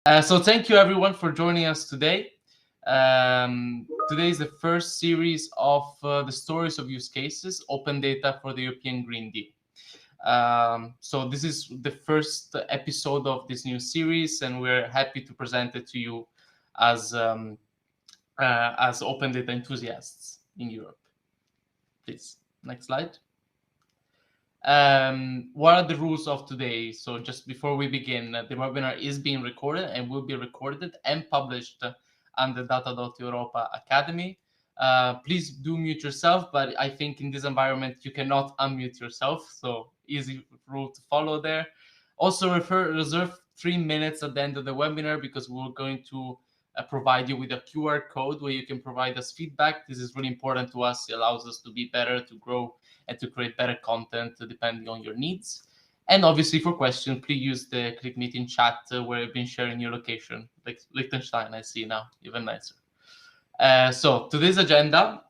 So thank you everyone for joining us today. Today is the first series of the stories of use cases, open data for the European Green Deal. So this is the first episode of this new series, and we're happy to present it to you as open data enthusiasts in Europe. Please, next slide. What are the rules of today? So just before we begin, the webinar is being recorded and will be recorded and published on the data.europa Academy. Please do mute yourself, but I think in this environment you cannot unmute yourself, so easy rule to follow there. Also reserve 3 minutes at the end of the webinar because we're going to provide you with a QR code where you can provide us feedback. This is really important to us. It allows us to be better, to grow, and to create better content depending on your needs. And obviously for questions, please use the Click Meeting chat where you've been sharing your location, like Liechtenstein, I see now, even nicer. So today's agenda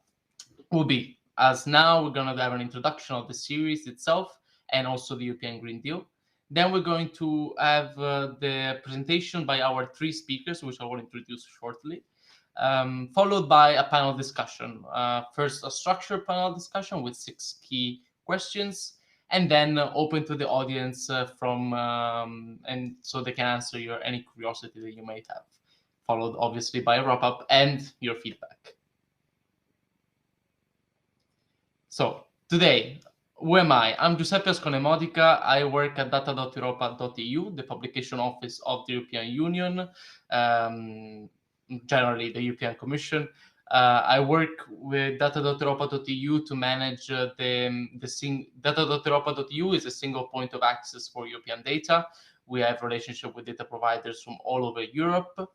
will be, as now we're going to have an introduction of the series itself and also the European Green Deal. Then we're going to have the presentation by our 3 speakers, which I will introduce shortly, followed by a panel discussion. First, a structured panel discussion with 6 key questions, and then open to the audience and so they can answer any curiosity that you might have, followed obviously by a wrap-up and your feedback. So today, who am I? I'm Giuseppe Ascone-Modica. I work at data.europa.eu, the publication office of the European Union, generally the European Commission. I work with data.europa.eu to manage data.europa.eu is a single point of access for European data. We have relationship with data providers from all over Europe,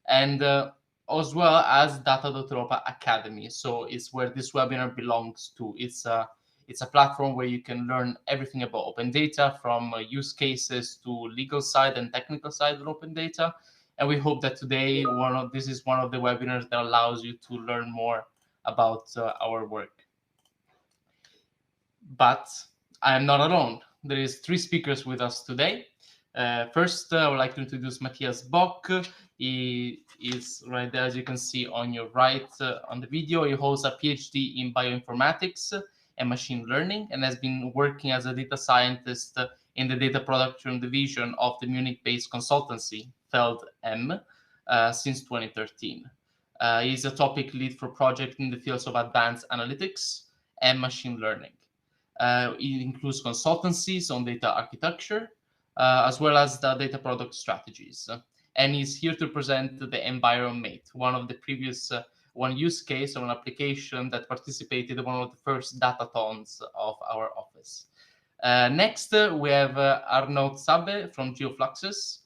and as well as data.europa Academy. So it's where this webinar belongs to. It's a platform where you can learn everything about open data, from use cases to legal side and technical side of open data. And we hope that today this is one of the webinars that allows you to learn more about our work. But I am not alone. There is 3 speakers with us today. First, I would like to introduce Matthias Bock. He is right there, as you can see on your right on the video. He holds a PhD in bioinformatics and machine learning, and has been working as a data scientist in the data production division of the Munich-based consultancy Feld M since 2013. He's a topic lead for projects in the fields of advanced analytics and machine learning. It includes consultancies on data architecture, as well as the data product strategies. And he's here to present the Environ-mate, one of the previous one use case of an application that participated in one of the first datathons of our office. Next, we have Arnaud Sabbe from Geofluxus.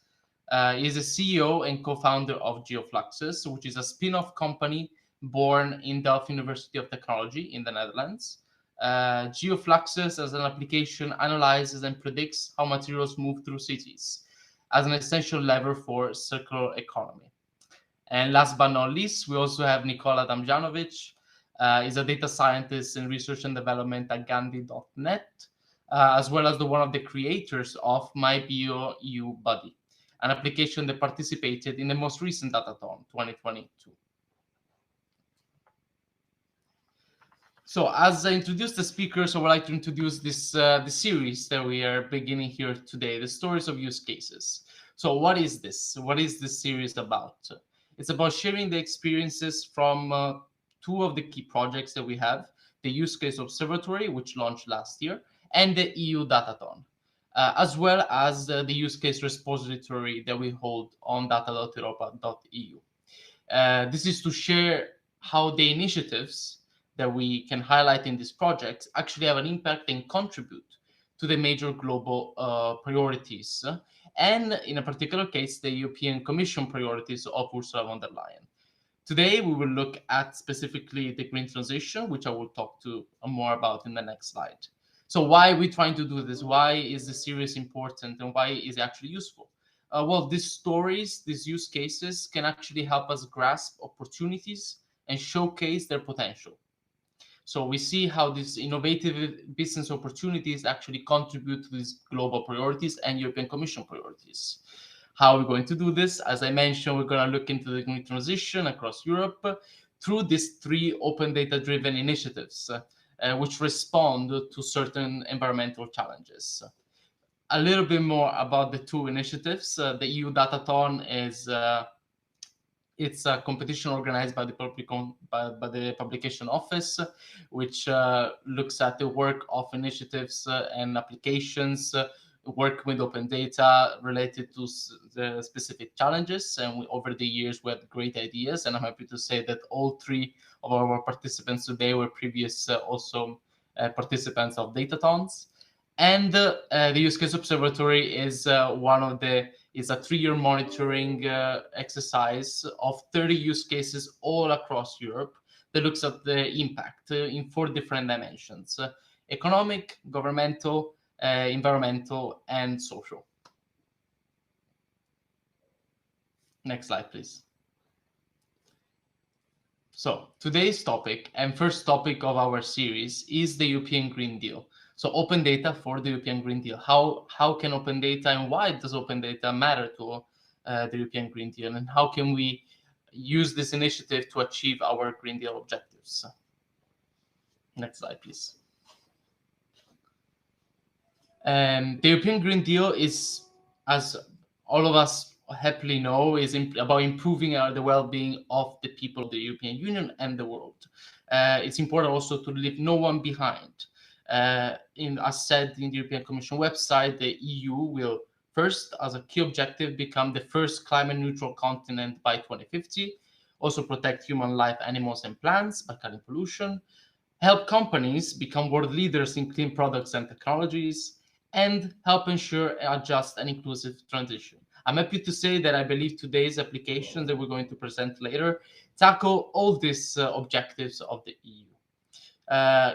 He's a CEO and co-founder of Geofluxus, which is a spin-off company born in Delft University of Technology in the Netherlands. Geofluxus as an application analyzes and predicts how materials move through cities as an essential lever for circular economy. And last but not least, we also have Nikola Damjanovic. He's a data scientist in research and development at Gandhi.net, as well as one of the creators of MyBioEUBuddy, an application that participated in the most recent Datathon 2022. So as I introduce the speakers, I would like to introduce this series that we are beginning here today, the stories of use cases. So what is this? What is this series about? It's about sharing the experiences from 2 of the key projects that we have, the Use Case Observatory, which launched last year, and the EU Datathon, as well as the Use Case Repository that we hold on data.europa.eu. This is to share how the initiatives that we can highlight in these projects actually have an impact and contribute to the major global priorities, and in a particular case, the European Commission priorities of Ursula von der Leyen. Today, we will look at specifically the green transition, which I will talk to more about in the next slide. So why are we trying to do this? Why is the series important, and why is it actually useful? Well, these stories, these use cases can actually help us grasp opportunities and showcase their potential. So we see how these innovative business opportunities actually contribute to these global priorities and European Commission priorities. How are we going to do this? As I mentioned, we're going to look into the green transition across Europe through these 3 open data-driven initiatives, which respond to certain environmental challenges. A little bit more about the 2 initiatives. The EU Datathon is it's a competition organized by the Publication Office, which looks at the work of initiatives and applications work with open data related to the specific challenges. And over the years, we had great ideas. And I'm happy to say that all 3 of our participants today were previous participants of Datathons. And the use case observatory is is a 3-year monitoring exercise of 30 use cases all across Europe that looks at the impact in 4 different dimensions: economic, governmental, environmental, and social. Next slide, please. So today's topic and first topic of our series is the European Green Deal. So open data for the European Green Deal. How can open data and why does open data matter to the European Green Deal, and how can we use this initiative to achieve our Green Deal objectives? Next slide, please. The European Green Deal is, as all of us happily know, is about improving the well-being of the people of the European Union and the world. It's important also to leave no one behind. As said in the European Commission website, the EU will first, as a key objective, become the first climate neutral continent by 2050, also protect human life, animals, and plants by cutting pollution, help companies become world leaders in clean products and technologies, and help ensure a just and inclusive transition. I'm happy to say that I believe today's application that we're going to present later tackle all these objectives of the EU.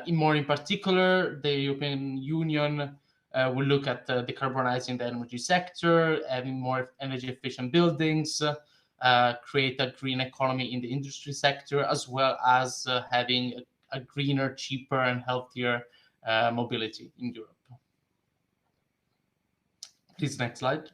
In particular, the European Union will look at decarbonizing the energy sector, having more energy efficient buildings, create a green economy in the industry sector, as well as having a greener, cheaper, and healthier mobility in Europe. Please, next slide.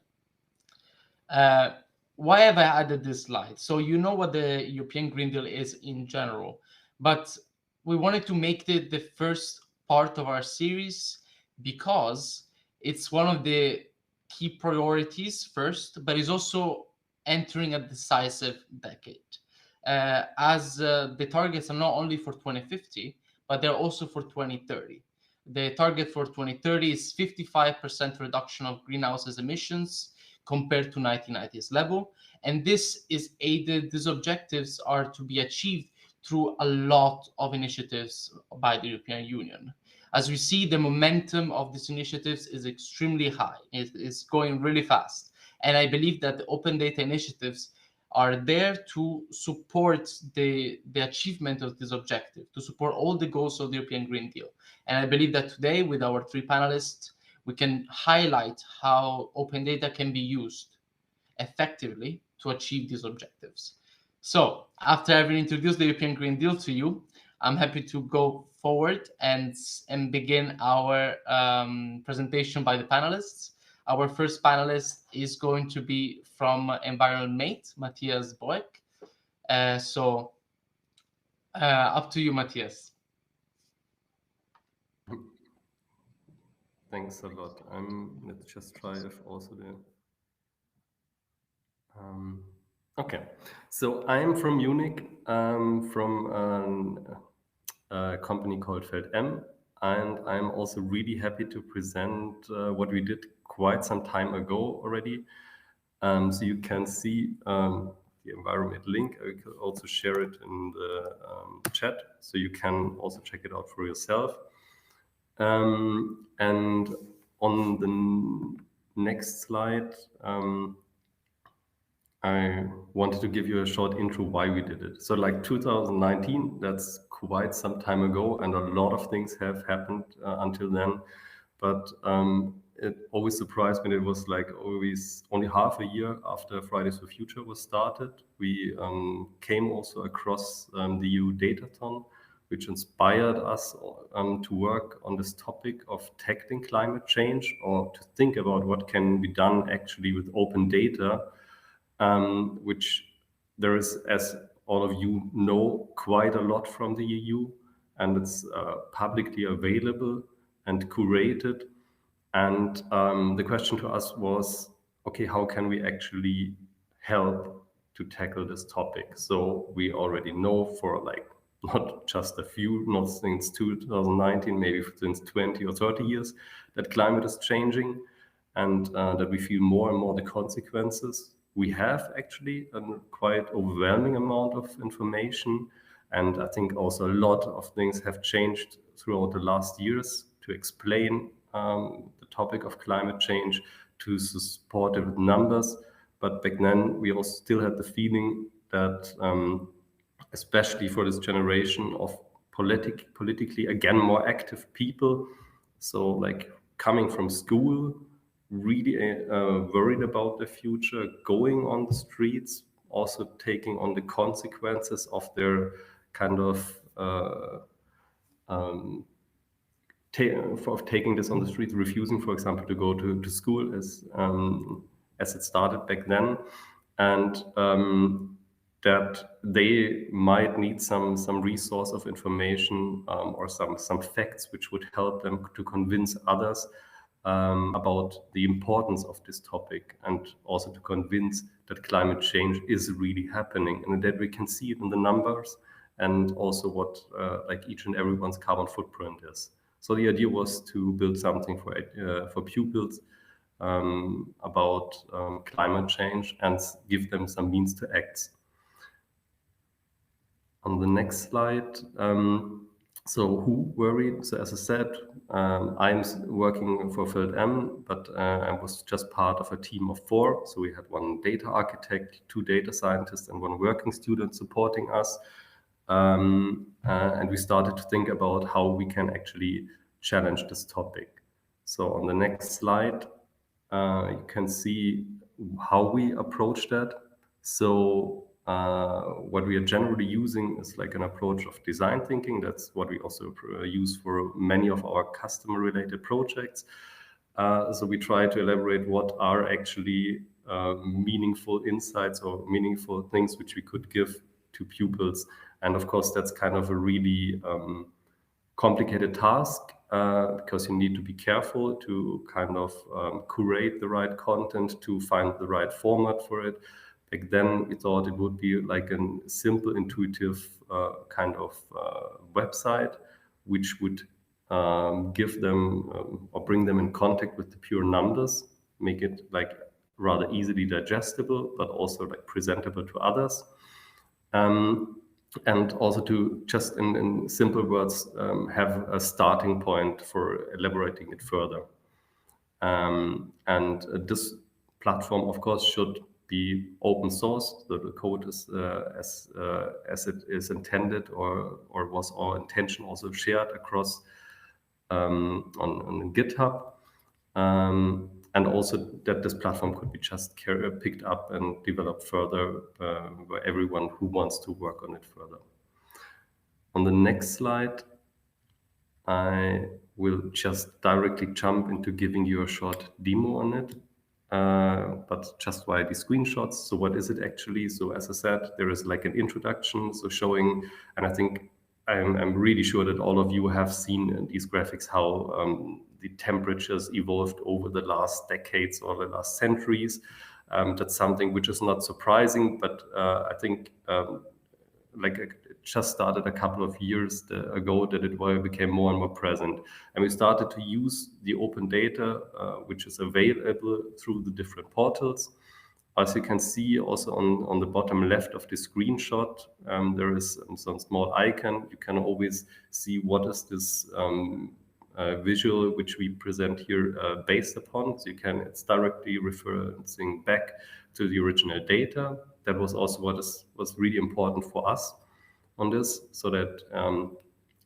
Why have I added this slide? So you know what the European Green Deal is in general, but we wanted to make it the first part of our series because it's one of the key priorities first, but it's also entering a decisive decade. As the targets are not only for 2050, but they're also for 2030. The target for 2030 is 55% reduction of greenhouse emissions compared to 1990s level. And these objectives are to be achieved through a lot of initiatives by the European Union. As we see, the momentum of these initiatives is extremely high. It's going really fast. And I believe that the open data initiatives are there to support the achievement of this objective, to support all the goals of the European Green Deal. And I believe that today, with our 3 panelists, we can highlight how open data can be used effectively to achieve these objectives. So after having introduced the European Green Deal to you, I'm happy to go forward and begin our presentation by the panelists. Our first panelist is going to be from Environ-mate, Matthias Boeck. Up to you, Matthias. Thanks a lot. Let's just try if also the... okay, so I'm from Munich, from a company called Feld M, and I'm also really happy to present what we did quite some time ago already. So you can see the Environ-mate link. I will also share it in the chat, so you can also check it out for yourself. And on the next slide, I wanted to give you a short intro why we did it. So like 2019, that's quite some time ago, and a lot of things have happened until then. But it always surprised me. It was like always only half a year after Fridays for Future was started. We came also across the EU Datathon, which inspired us to work on this topic of tackling climate change, or to think about what can be done actually with open data, which there is, as all of you know, quite a lot from the EU, and it's publicly available and curated. And the question to us was, okay, how can we actually help to tackle this topic? So we already know for like not just a few, not since 2019, maybe since 20 or 30 years, that climate is changing, and that we feel more and more the consequences. We have actually a quite overwhelming amount of information, and I think also a lot of things have changed throughout the last years to explain the topic of climate change, to support it with numbers. But back then, we also still had the feeling that, especially for this generation of politically, again, more active people, so like coming from school, really worried about the future, going on the streets, also taking on the consequences of their kind of taking this on the streets, refusing, for example, to go to school as it started back then, and that they might need some resource of information or some facts which would help them to convince others about the importance of this topic, and also to convince that climate change is really happening, and that we can see it in the numbers, and also what like each and everyone's carbon footprint is. So the idea was to build something for pupils about climate change and give them some means to act. On the next slide, so who worried? So as I said, I'm working for FieldM, but I was just part of a team of 4. So we had 1 data architect, 2 data scientists, and 1 working student supporting us. And we started to think about how we can actually challenge this topic. So on the next slide, you can see how we approach that. So what we are generally using is like an approach of design thinking. That's what we also use for many of our customer-related projects. So we try to elaborate what are actually meaningful insights or meaningful things which we could give to pupils. And of course, that's kind of a really complicated task because you need to be careful to kind of curate the right content, to find the right format for it. Back then, we thought it would be like a simple, intuitive kind of website, which would give them or bring them in contact with the pure numbers, make it like rather easily digestible, but also like presentable to others. And also to just in simple words have a starting point for elaborating it further. And this platform, of course, should be open source. So the code is as it is intended, or was our intention, also shared across on GitHub. And also that this platform could be just picked up and developed further by everyone who wants to work on it further. On the next slide, I will just directly jump into giving you a short demo on it, but just via the screenshots. So what is it actually? So as I said, there is like an introduction, so showing, and I think I'm really sure that all of you have seen in these graphics how the temperatures evolved over the last decades or the last centuries. That's something which is not surprising, but I think like it just started a couple of years ago that it became more and more present. And we started to use the open data, which is available through the different portals. As you can see also on the bottom left of the screenshot, there is some small icon. You can always see what is this visual which we present here based upon. So it's directly referencing back to the original data. That was also what was really important for us on this, so that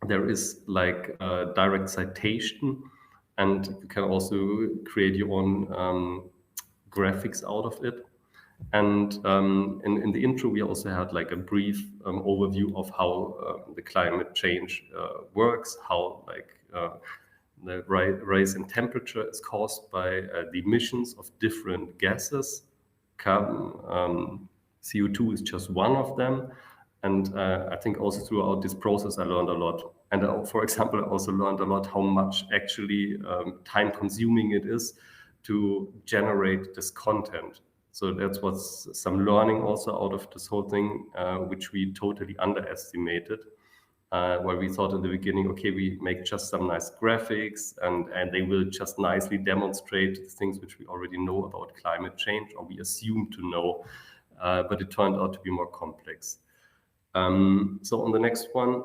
there is like a direct citation, and you can also create your own graphics out of it. And in the intro, we also had like a brief overview of how the climate change works, how like the rise in temperature is caused by the emissions of different gases. Carbon, CO2 is just one of them. And I think also throughout this process, I learned a lot. And for example, I also learned a lot how much actually time consuming it is to generate this content. So that's what's some learning also out of this whole thing, which we totally underestimated. Where we thought in the beginning, okay, we make just some nice graphics and they will just nicely demonstrate the things which we already know about climate change, or we assume to know, but it turned out to be more complex. So on the next one,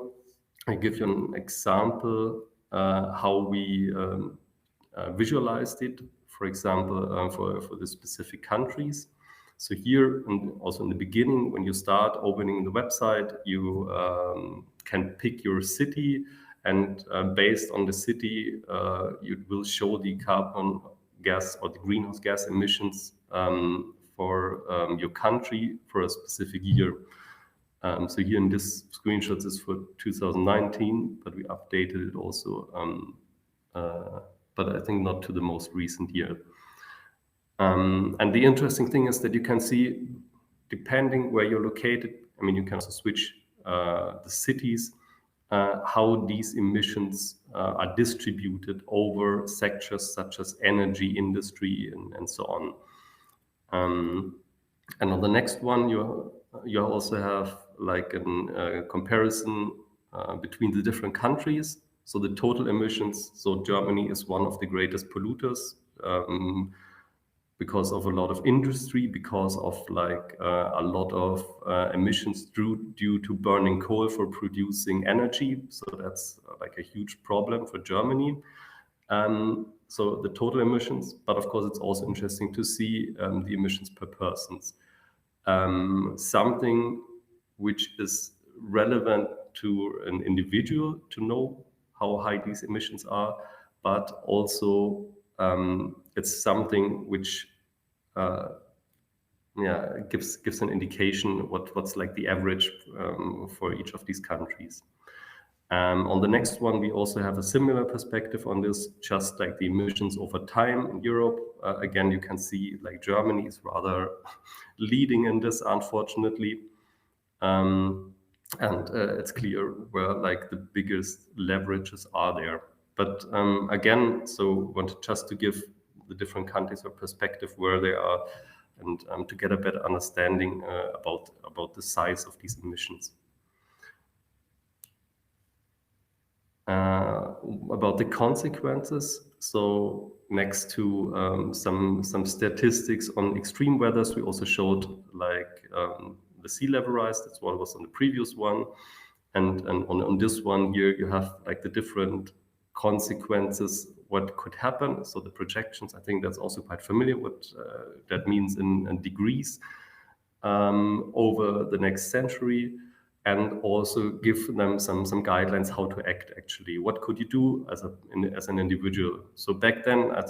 I give you an example how we visualized it, for example, for the specific countries. So here, and also in the beginning, when you start opening the website, you can pick your city, and based on the city, it will show the carbon gas or the greenhouse gas emissions for your country for a specific year. So here in this screenshot is for 2019, but we updated it also, but I think not to the most recent year. And the interesting thing is that you can see, depending where you're located, I mean, you can also switch the cities, how these emissions are distributed over sectors such as energy, industry, and so on. And on the next one, you also have like a comparison between the different countries. So the total emissions, so Germany is one of the greatest polluters because of a lot of industry, because of like a lot of emissions due to burning coal for producing energy. So that's like a huge problem for Germany. So the total emissions, but of course it's also interesting to see the emissions per persons. Something which is relevant to an individual to know how high these emissions are, but also it's something which gives an indication what's like the average for each of these countries. On the next one, we also have a similar perspective on this, just like the emissions over time in Europe. Again, you can see like Germany is rather leading in this, unfortunately. And it's clear where like the biggest leverages are there. But again, so wanted just to give the different countries a perspective where they are, and to get a better understanding about the size of these emissions. About the consequences. So next to some statistics on extreme weathers, we also showed like the sea level rise. That's what was on the previous one. And on this one here, you have like the different consequences, what could happen. So the projections, I think that's also quite familiar what that means in degrees over the next century. And also give them some guidelines how to act actually. What could you do as an individual? So back then, I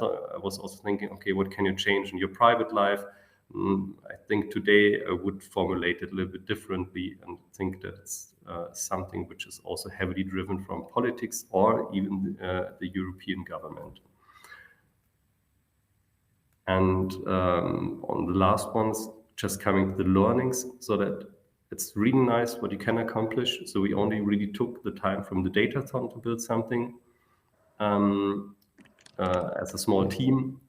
was also thinking, okay, what can you change in your private life? I think today I would formulate it a little bit differently and think that it's something which is also heavily driven from politics or even the European government. And on the last ones, just coming to the learnings, so that it's really nice what you can accomplish. So we only really took the time from the datathon to build something as a small team.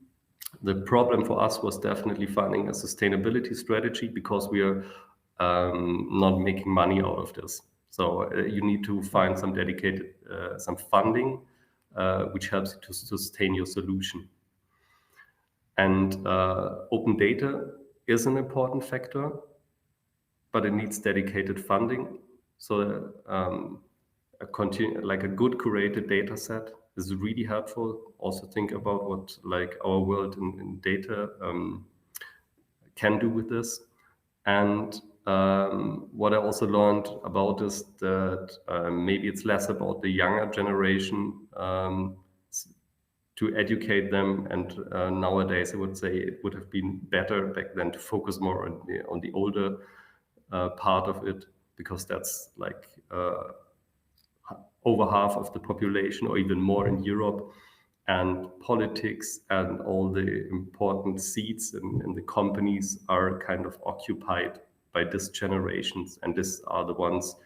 The problem for us was definitely finding a sustainability strategy because we are not making money out of this. So you need to find some dedicated, some funding, which helps you to sustain your solution. And open data is an important factor, but it needs dedicated funding. So like a good curated data set is really helpful. Also think about what like our world in data can do with this. And what I also learned about is that maybe it's less about the younger generation to educate them. And nowadays, I would say it would have been better back then to focus more on the older part of it, because that's like over half of the population or even more in Europe. And politics and all the important seats in the companies are kind of occupied by this generations. And these are the ones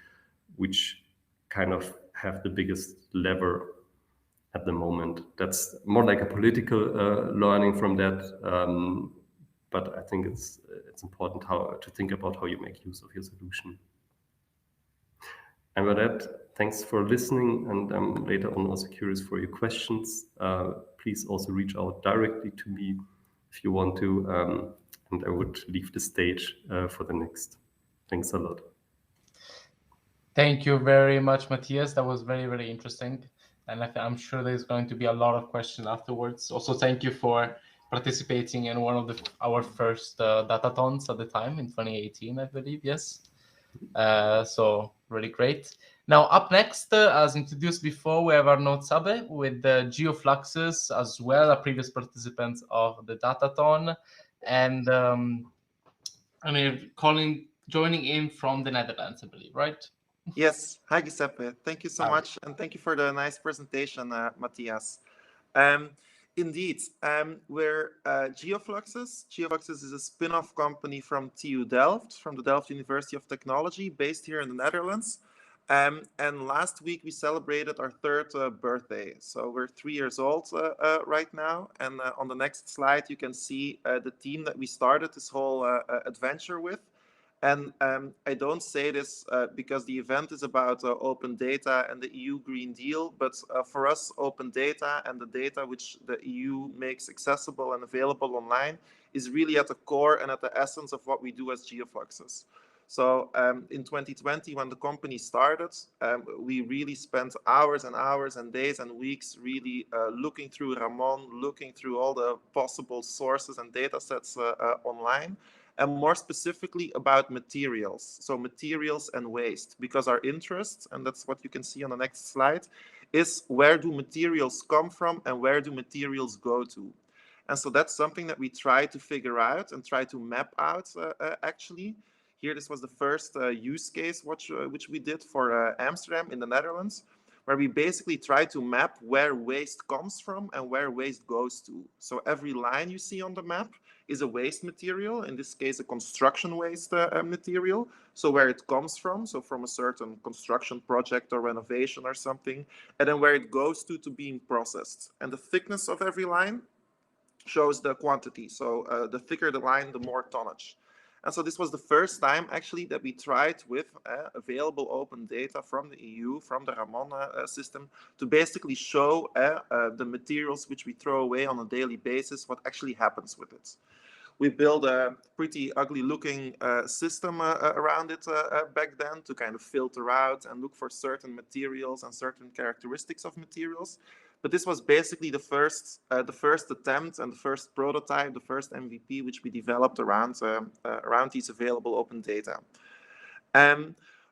which kind of have the biggest lever at the moment. That's more like a political learning from that. But I think it's important to think about how you make use of your solution. And with that, thanks for listening. And I'm later on also curious for your questions. Please also reach out directly to me if you want to. And I would leave the stage for the next. Thanks a lot. Thank you very much, Matthias. That was very, very interesting. And I'm sure there's going to be a lot of questions afterwards. Also, thank you for participating in one of our first datathons at the time in 2018, I believe. Yes. So really great. Now, up next, as introduced before, we have Arnaud Sabe with the Geofluxus as well, a previous participant of the datathon. And joining in from the Netherlands, I believe, right? Yes. Hi, Giuseppe. Thank you so much. And thank you for the nice presentation, Matthias. Indeed, we're Geofluxus. Geofluxus is a spin-off company from TU Delft, from the Delft University of Technology, based here in the Netherlands. And last week we celebrated our third birthday. So we're 3 years old right now. And on the next slide, you can see the team that we started this whole adventure with. And I don't say this because the event is about open data and the EU Green Deal, but for us, open data and the data which the EU makes accessible and available online is really at the core and at the essence of what we do as Geofluxus. So in 2020, when the company started, we really spent hours and hours and days and weeks really looking through Ramon, looking through all the possible sources and data sets online. And more specifically about materials. So materials and waste, because our interest, and that's what you can see on the next slide, is where do materials come from and where do materials go to? And so that's something that we try to figure out and try to map out actually. Here, this was the first use case which we did for Amsterdam in the Netherlands, where we basically try to map where waste comes from and where waste goes to. So every line you see on the map is a waste material, in this case a construction waste material, so where it comes from, so from a certain construction project or renovation or something, and then where it goes to being processed. And the thickness of every line shows the quantity, so the thicker the line, the more tonnage. And so this was the first time actually that we tried with available open data from the EU, from the Ramon system, to basically show the materials which we throw away on a daily basis, what actually happens with it. We built a pretty ugly looking system around it back then to kind of filter out and look for certain materials and certain characteristics of materials. But this was basically the first attempt and the first prototype, the first MVP, which we developed around these available open data.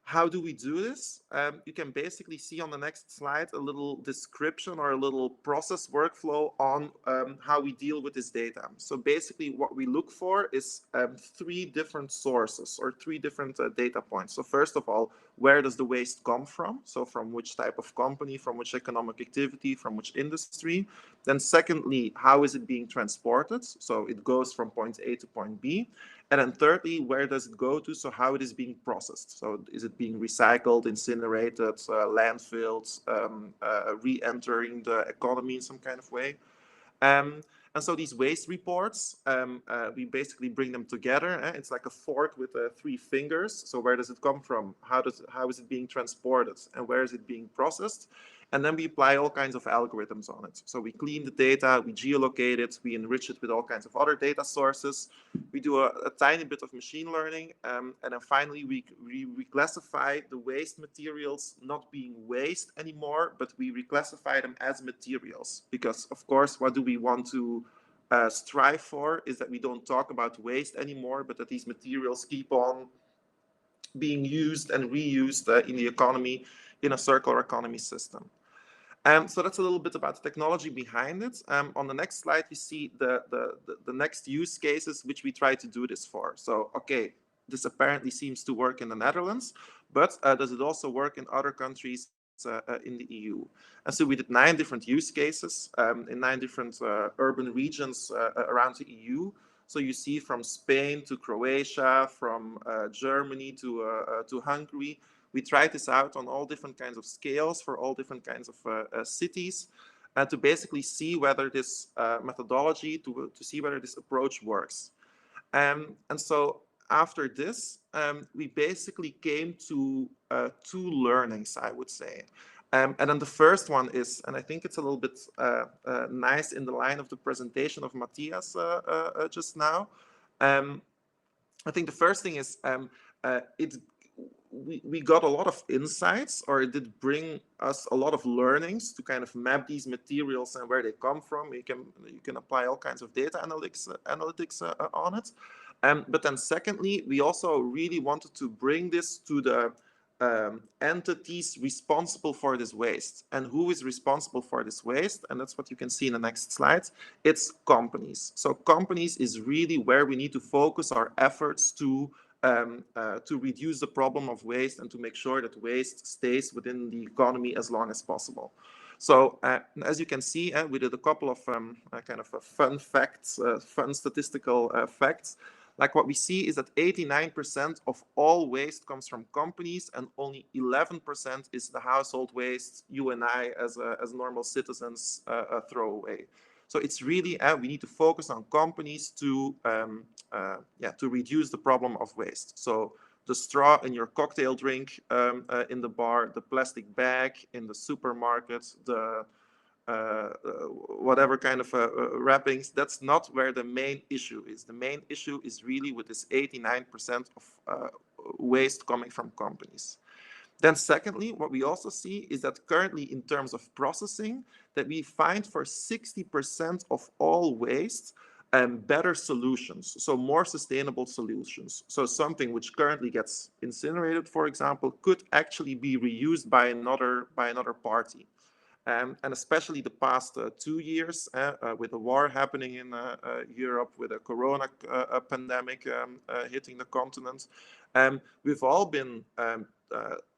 How do we do this? You can basically see on the next slide a little description or a little process workflow on how we deal with this data. So basically what we look for is 3 different sources or 3 different data points. So first of all, where does the waste come from? So from which type of company, from which economic activity, from which industry? Then secondly, how is it being transported? So it goes from point A to point B. And then thirdly, where does it go to? So how it is being processed. So is it being recycled, incinerated, landfilled, re-entering the economy in some kind of way? And so these waste reports, we basically bring them together. It's like a fork with 3 fingers. So where does it come from? How is it being transported? And where is it being processed? And then we apply all kinds of algorithms on it. So we clean the data, we geolocate it, we enrich it with all kinds of other data sources. We do a tiny bit of machine learning. And then finally, we reclassify the waste materials not being waste anymore, but we reclassify them as materials. Because, of course, what do we want to strive for is that we don't talk about waste anymore, but that these materials keep on being used and reused in the economy, in a circular economy system. So that's a little bit about the technology behind it. On the next slide, you see the next use cases which we try to do this for. So, okay, this apparently seems to work in the Netherlands, but does it also work in other countries in the EU? And so we did 9 different use cases in 9 different urban regions around the EU. So you see from Spain to Croatia, from Germany to Hungary. We tried this out on all different kinds of scales for all different kinds of cities to basically see whether this methodology, to see whether this approach works. And so after this, we basically came to 2 learnings, I would say. And then the first one is, and I think it's a little bit nice in the line of the presentation of Matthias just now. I think the first thing is we got a lot of insights, or it did bring us a lot of learnings to kind of map these materials and where they come from. You can apply all kinds of data analytics on it. But then secondly, we also really wanted to bring this to the entities responsible for this waste. And who is responsible for this waste? And that's what you can see in the next slide. It's companies. So companies is really where we need to focus our efforts to reduce the problem of waste and to make sure that waste stays within the economy as long as possible. So as you can see, we did a couple of kind of fun facts, fun statistical facts. Like what we see is that 89% of all waste comes from companies, and only 11% is the household waste you and I as normal citizens throw away. So it's really, we need to focus on companies to reduce the problem of waste. So the straw in your cocktail drink in the bar, the plastic bag in the supermarket, the whatever kind of wrappings, that's not where the main issue is. The main issue is really with this 89% of waste coming from companies. Then secondly, what we also see is that currently in terms of processing, that we find for 60% of all waste better solutions, so more sustainable solutions. So something which currently gets incinerated, for example, could actually be reused by another party. And especially the past 2 years with the war happening in Europe, with a corona pandemic hitting the continent, we've all been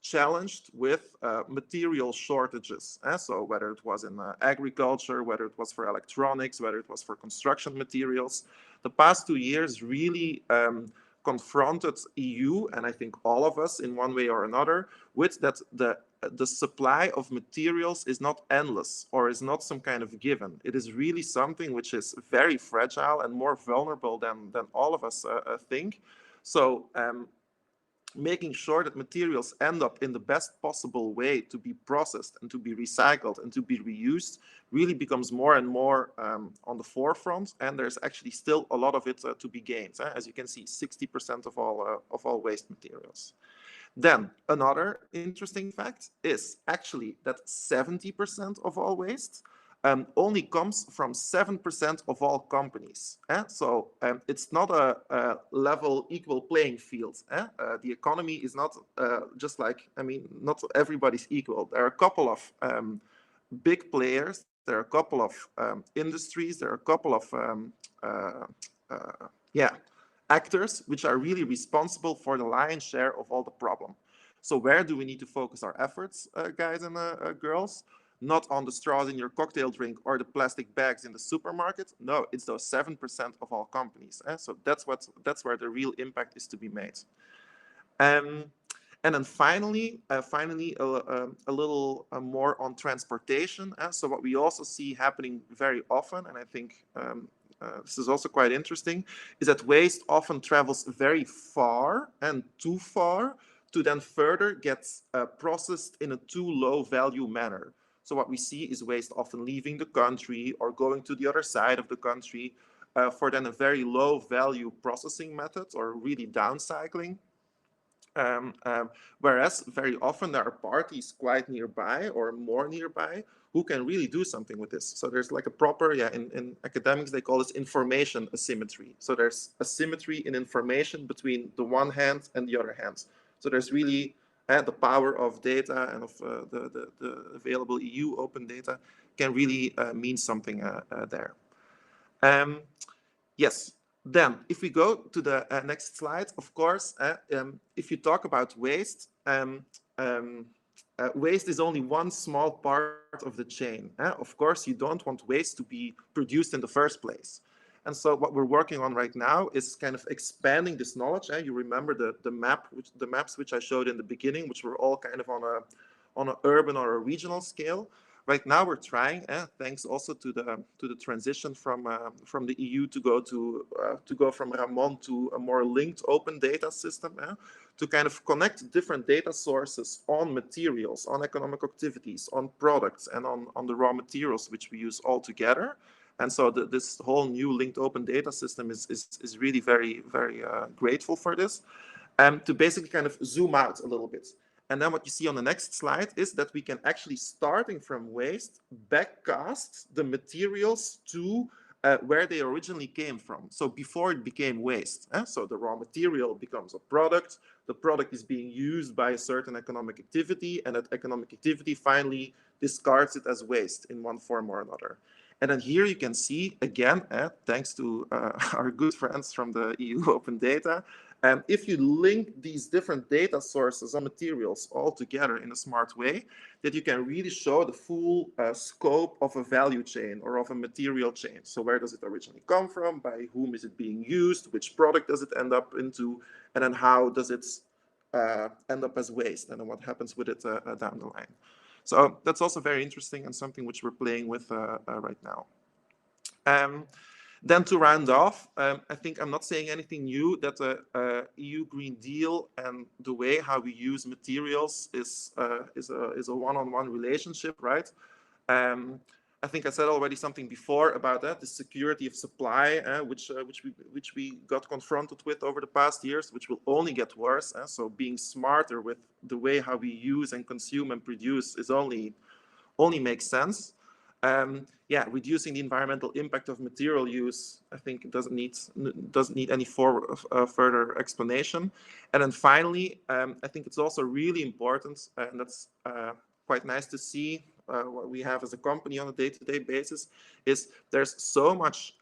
challenged with material shortages. So whether it was in agriculture, whether it was for electronics, whether it was for construction materials, the past 2 years really confronted EU, and I think all of us in one way or another, with that the supply of materials is not endless or is not some kind of given. It is really something which is very fragile and more vulnerable than all of us think. So making sure that materials end up in the best possible way to be processed and to be recycled and to be reused really becomes more and more on the forefront, and there's actually still a lot of it to be gained. As you can see, 60% of all waste materials. Then another interesting fact is actually that 70% of all waste only comes from 7% of all companies. So it's not a level, equal playing field. The economy is not just like, not everybody's equal. There are a couple of big players, there are a couple of industries, there are a couple of actors which are really responsible for the lion's share of all the problem. So where do we need to focus our efforts, guys and girls? Not on the straws in your cocktail drink or the plastic bags in the supermarket. No, it's those 7% of all companies. So that's where the real impact is to be made. And then finally, a little more on transportation. So what we also see happening very often, and I think this is also quite interesting, is that waste often travels very far and too far to then further get processed in a too low value manner. So what we see is waste often leaving the country or going to the other side of the country for then a very low value processing method or really downcycling. Whereas very often there are parties quite nearby or more nearby who can really do something with this. So there's like a proper, in academics, they call this information asymmetry. So there's asymmetry in information between the one hand and the other hand. So there's really the power of data and of the available EU open data can really mean something there. Yes. Then, if we go to the next slide, of course, if you talk about waste, waste is only one small part of the chain. Of course, you don't want waste to be produced in the first place. And so what we're working on right now is kind of expanding this knowledge. You remember the maps which I showed in the beginning, which were all kind of on an urban or a regional scale. Right now we're trying, thanks also to the transition from the EU to go from Ramon to a more linked open data system, to kind of connect different data sources on materials, on economic activities, on products, and on the raw materials which we use all together. And so this whole new linked open data system is really very, very grateful for this, to basically kind of zoom out a little bit. And then what you see on the next slide is that we can actually, starting from waste, backcast the materials to where they originally came from. So before it became waste. So the raw material becomes a product. The product is being used by a certain economic activity, and that economic activity finally discards it as waste in one form or another. And then here you can see, again, thanks to our good friends from the EU Open Data, if you link these different data sources or materials all together in a smart way, that you can really show the full scope of a value chain or of a material chain. So where does it originally come from? By whom is it being used? Which product does it end up into? And then how does it end up as waste? And then what happens with it down the line? So that's also very interesting and something which we're playing with right now. Then to round off, I think I'm not saying anything new, that the EU Green Deal and the way how we use materials is a one-on-one relationship, right? I think I said already something before about that, the security of supply, which we got confronted with over the past years, which will only get worse. So being smarter with the way how we use and consume and produce is only makes sense. Reducing the environmental impact of material use, I think it doesn't need any further explanation. And then finally, I think it's also really important, and that's quite nice to see what we have as a company on a day-to-day basis, is there's so much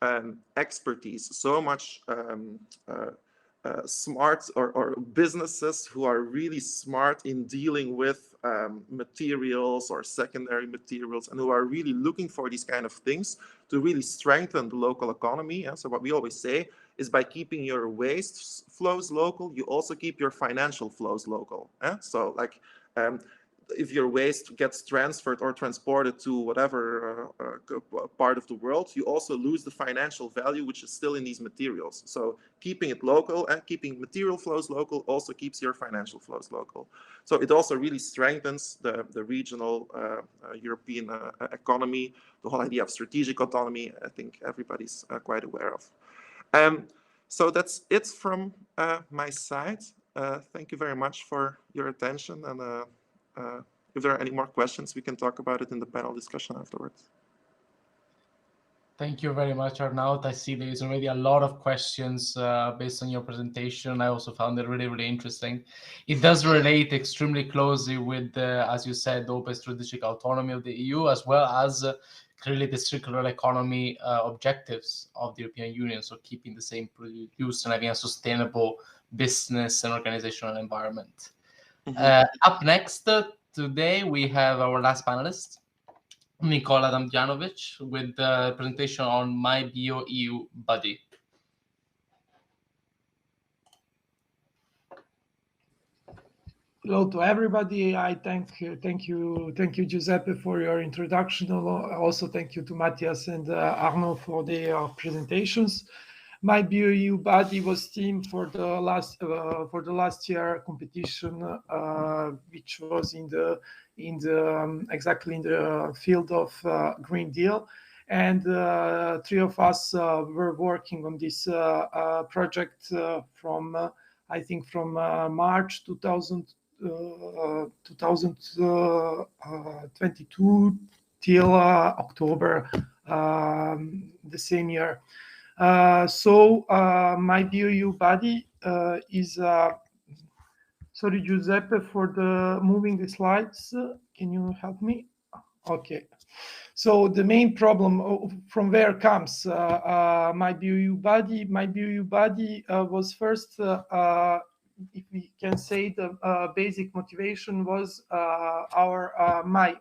expertise, so much smart or businesses who are really smart in dealing with materials or secondary materials, and who are really looking for these kind of things to really strengthen the local economy. So what we always say is, by keeping your waste flows local, you also keep your financial flows local. So like, if your waste gets transferred or transported to whatever part of the world, you also lose the financial value which is still in these materials. So keeping it local and keeping material flows local also keeps your financial flows local. So it also really strengthens the regional European economy, the whole idea of strategic autonomy. I think everybody's quite aware of. So that's it from my side. Thank you very much for your attention, and if there are any more questions, we can talk about it in the panel discussion afterwards. Thank you very much, Arnaud. I see there is already a lot of questions based on your presentation. I also found it really, really interesting. It does relate extremely closely with, as you said, the open strategic autonomy of the EU, as well as clearly the circular economy objectives of the European Union. So keeping the same produce and having a sustainable business and organizational environment. Up next, today we have our last panelist, Nikola Damjanovic, with the presentation on MyBioEUBuddy. Hello to everybody. I thank you, Giuseppe, for your introduction. Also, thank you to Matthias and Arnaud for their presentations. MyBioEUBuddy was themed for the last year competition, which was exactly in the field of Green Deal, and three of us were working on this project from I think from March 2022 till October the same year. So MyBioEUBuddy is Sorry, Giuseppe, for the moving the slides. Can you help me? Okay. So the main problem from where comes MyBioEUBuddy. MyBioEUBuddy was first, if we can say, the basic motivation was my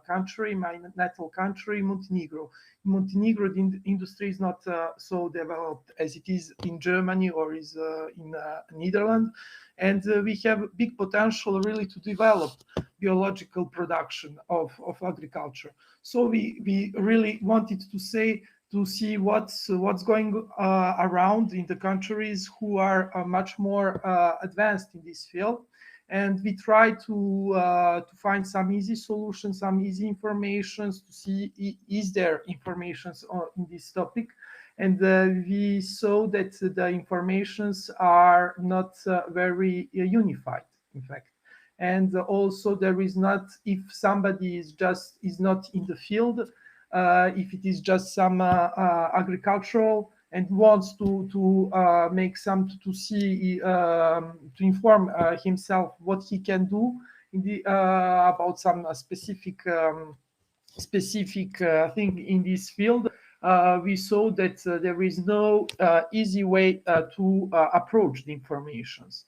country, my natal country, Montenegro. In Montenegro, the industry is not so developed as it is in Germany or is in Netherlands, and we have big potential really to develop biological production of agriculture. So we really wanted to see what's going around in the countries who are much more advanced in this field, and we try to find some easy solutions, some easy informations to see is there informations in this topic. And we saw that the informations are not very unified, in fact. And also there is not, if somebody is not in the field, if it is just some agricultural and wants to make some to see to inform himself what he can do in the about some specific thing in this field, we saw that there is no easy way to approach the informations.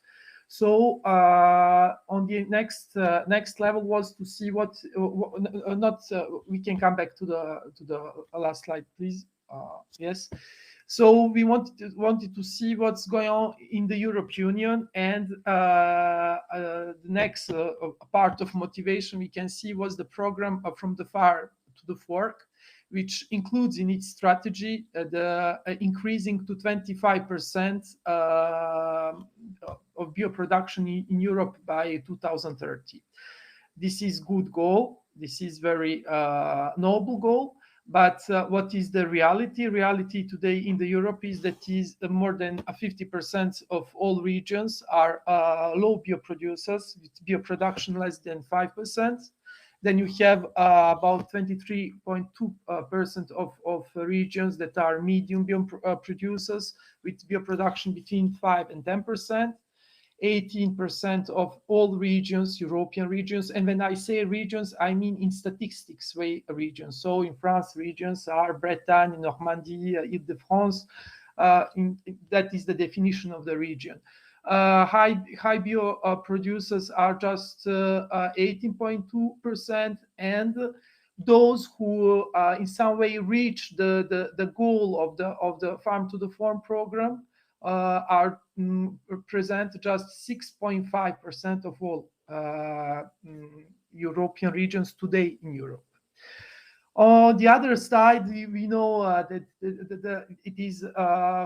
So on the next level was to see what we can come back to the last slide, please. Yes. So we wanted to see what's going on in the European Union, and the next part of motivation we can see was the program From the Far to the Fork, which includes in its strategy the increasing to 25% of bioproduction in Europe by 2030. This is good goal. This is very noble goal. But what is the reality? Reality today in the Europe is that more than 50% of all regions are low bioproducers, with bioproduction less than 5%. Then you have about 23.2% of regions that are medium bioproducers with bioproduction between 5 and 10%. 18% of all regions, European regions, and when I say regions, I mean in statistics way regions. So in France, regions are Bretagne, Normandy, Ile-de-France. That is the definition of the region. High bio producers are just 18.2%, and those who in some way reach the goal of the Farm to the Fork program are present just 6.5% of all European regions today in Europe. On the other side, we know that it is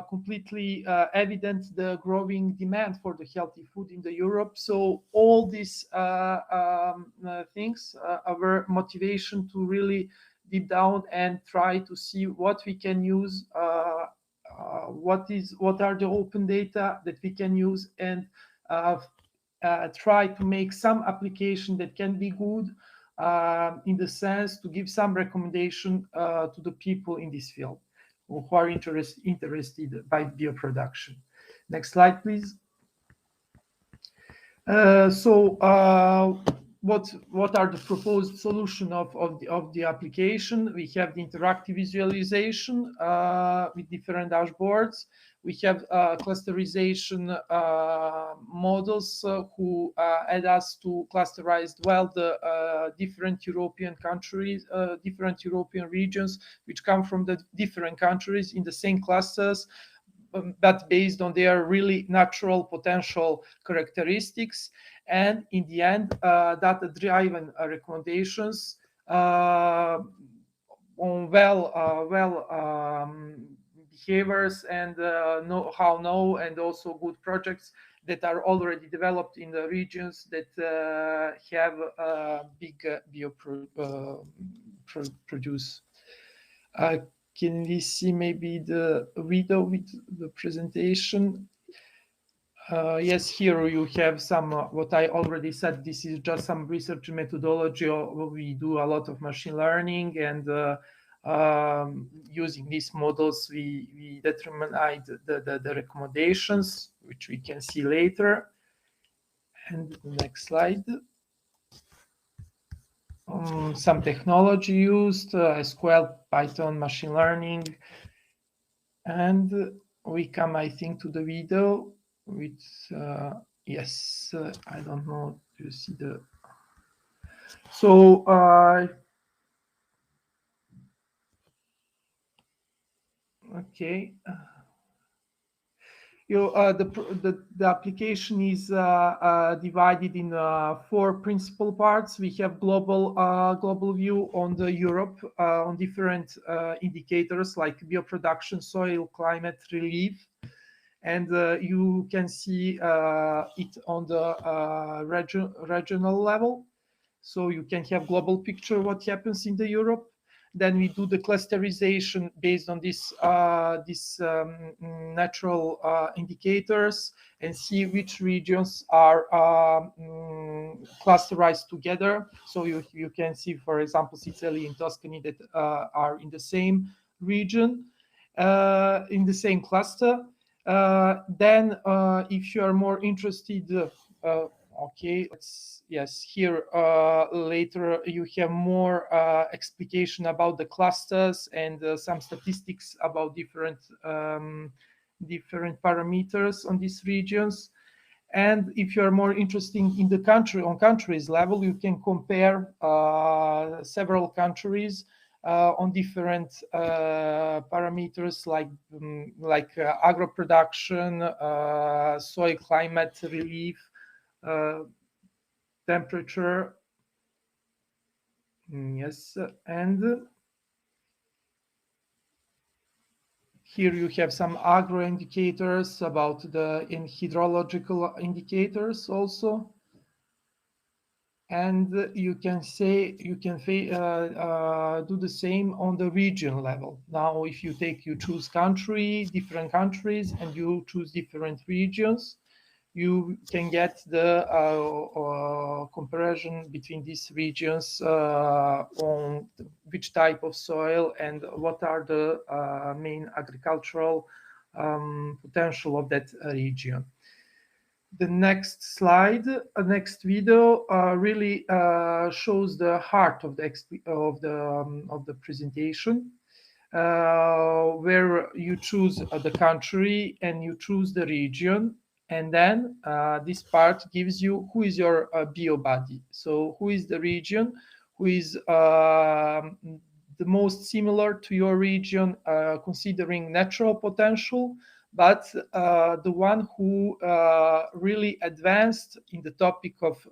completely evident the growing demand for the healthy food in the Europe. So all these things, our motivation to really deep down and try to see what we can use, what are the open data that we can use, and try to make some application that can be good in the sense to give some recommendation to the people in this field who are interested by bioproduction. Next slide, please. What are the proposed solution of the application? We have the interactive visualization with different dashboards. We have clusterization models who add us to clusterize well the different European countries, different European regions, which come from the different countries in the same clusters, but based on their really natural potential characteristics. And in the end, data-driven recommendations on behaviors and know-how, and also good projects that are already developed in the regions that have big produce. Can we see maybe the video with the presentation? Yes, here you have some, what I already said, this is just some research methodology. We do a lot of machine learning, and using these models, we determine the recommendations, which we can see later. And the next slide. Some technology used, SQL, Python, machine learning. And we come, I think, to the video with, yes, I don't know, do you see the, so, okay. The application is divided in 4 principal parts. We have global view on the Europe on different indicators like bioproduction, soil, climate, relief, and you can see it on the regional level. So you can have global picture what happens in the Europe. Then we do the clusterization based on this natural indicators and see which regions are clusterized together. So you can see, for example, Sicily and Tuscany that are in the same region, in the same cluster. Then if you are more interested, okay, yes, here later you have more explication about the clusters and some statistics about different parameters on these regions. And if you are more interested in the countries level, you can compare several countries on different parameters like agro production, soil climate relief, temperature. Yes, and here you have some agro indicators about the hydrological indicators also. And you can do the same on the region level. Now, if you choose different countries, and you choose different regions, you can get the comparison between these regions on which type of soil and what are the main agricultural potential of that region. The next slide, next video, really shows the heart of the presentation, where you choose the country and you choose the region. And then this part gives you who is your BioEUBuddy. So who is the region, who is the most similar to your region, considering natural potential, but the one who really advanced in the topic of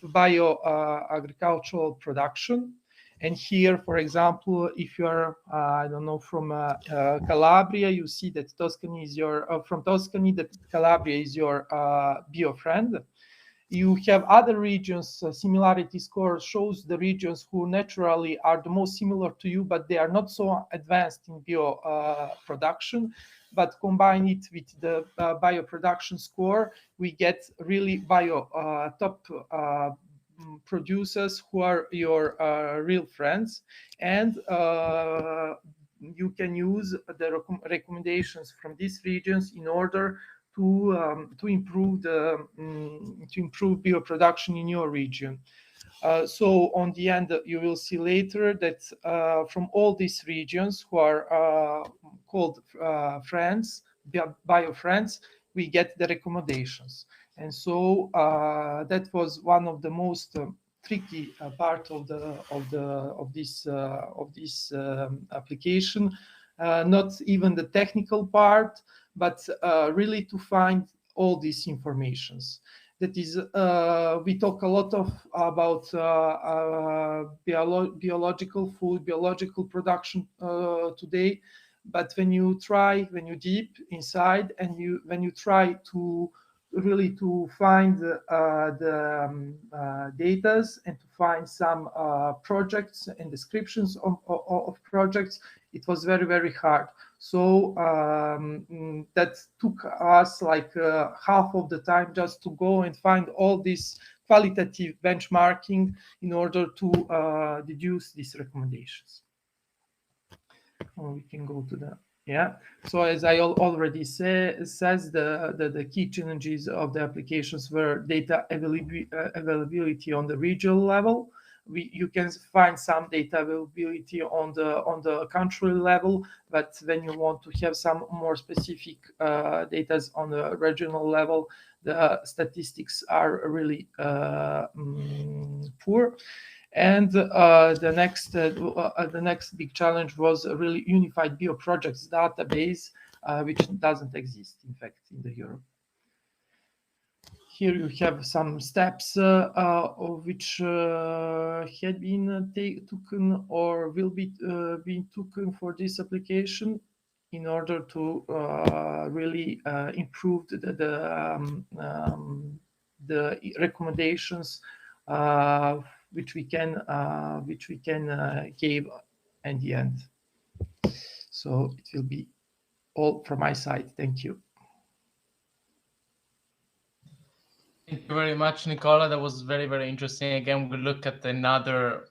bio-agricultural production. And here, for example, if you're, I don't know, from Calabria, you see that Tuscany is from Tuscany, that Calabria is your bio friend. You have other regions, similarity score shows the regions who naturally are the most similar to you, but they are not so advanced in bio production. But combine it with the bioproduction score, we get really top producers who are your real friends, and you can use the recommendations from these regions in order to improve bioproduction in your region. So on the end, you will see later that from all these regions who are called friends, bio friends, we get the recommendations. And so that was one of the most tricky part of this application. Not even the technical part, but really to find all these informations. That is, we talk a lot about biological food, biological production today. But when you deep inside, and when you try to really to find the datas and to find some projects and descriptions of projects, it was very, very hard. So that took us like half of the time just to go and find all this qualitative benchmarking in order to deduce these recommendations. We can go to the Yeah. So as I already says, the key challenges of the applications were data availability on the regional level. You can find some data availability on the country level, but when you want to have some more specific data on the regional level, the statistics are really poor. And the next big challenge was a really unified bioprojects database, which doesn't exist, in fact, in the Europe. Here you have some steps which had been taken or will be being taken for this application in order to really improve the recommendations which we can give at the end. So it will be all from my side. Thank you. Thank you very much, Nicola. That was very, very interesting. Again, we'll look at another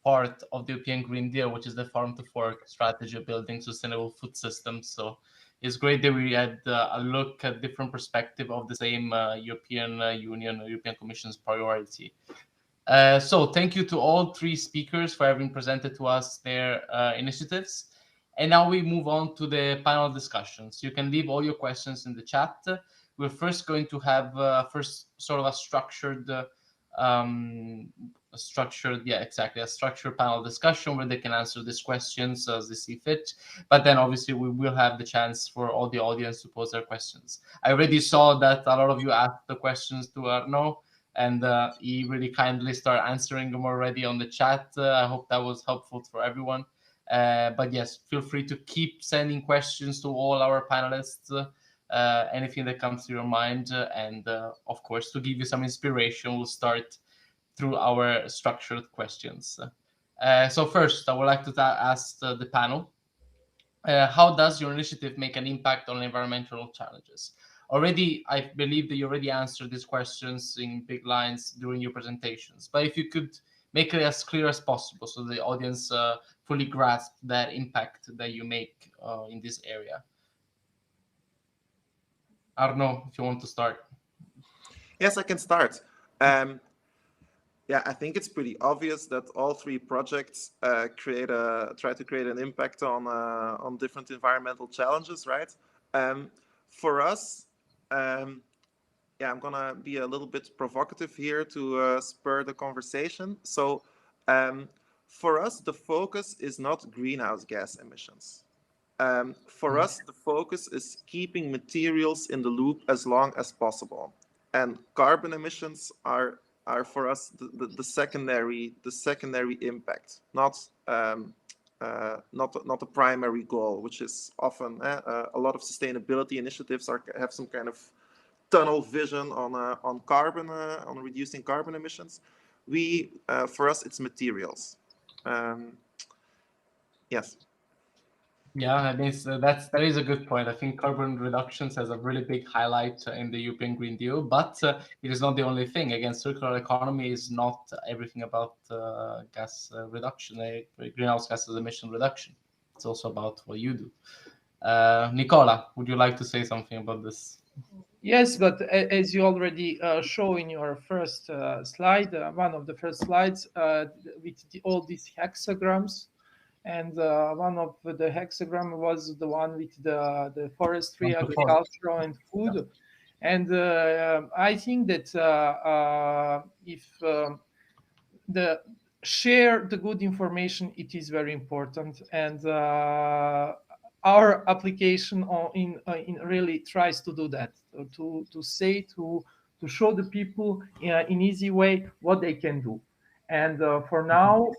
part of the European Green Deal, which is the farm to fork strategy of building sustainable food systems. So it's great that we had a look at different perspective of the same European Union or European Commission's priority. So thank you to all three speakers for having presented to us their initiatives. And now we move on to the panel discussions. You can leave all your questions in the chat. We're first going to have first sort of a structured panel discussion where they can answer these questions as they see fit. But then obviously we will have the chance for all the audience to pose their questions. I already saw that a lot of you asked the questions to Arnaud, and he really kindly started answering them already on the chat. I hope that was helpful for everyone. But yes, feel free to keep sending questions to all our panelists, anything that comes to your mind. And of course, to give you some inspiration, we'll start through our structured questions. So first, I would like to ask the panel, how does your initiative make an impact on environmental challenges? Already, I believe that you already answered these questions in big lines during your presentations, but if you could make it as clear as possible so the audience fully grasp that impact that you make in this area. Arnaud, if you want to start. Yes, I can start. Yeah, I think it's pretty obvious that all three projects try to create an impact on different environmental challenges, right? For us, yeah, I'm gonna be a little bit provocative here to spur the conversation. So, for us, the focus is not greenhouse gas emissions. For us, the focus is keeping materials in the loop as long as possible, and carbon emissions are for us the secondary impact, not the primary goal, which is often a lot of sustainability initiatives have some kind of tunnel vision on carbon, on reducing carbon emissions. For us, it's materials. Yes. Yeah, I mean, that is a good point. I think carbon reductions has a really big highlight in the European Green Deal, but it is not the only thing. Again, circular economy is not everything about gas reduction, greenhouse gas emission reduction. It's also about what you do. Nicola, would you like to say something about this? Yes, but as you already show in your first slide, one of the first slides with all these hexagrams, and one of the hexagram was the one with the forestry, agriculture, and food. Yeah. And I think that if the share the good information, it is very important, and our application in really tries to do that, to show the people in easy way what they can do. And for now,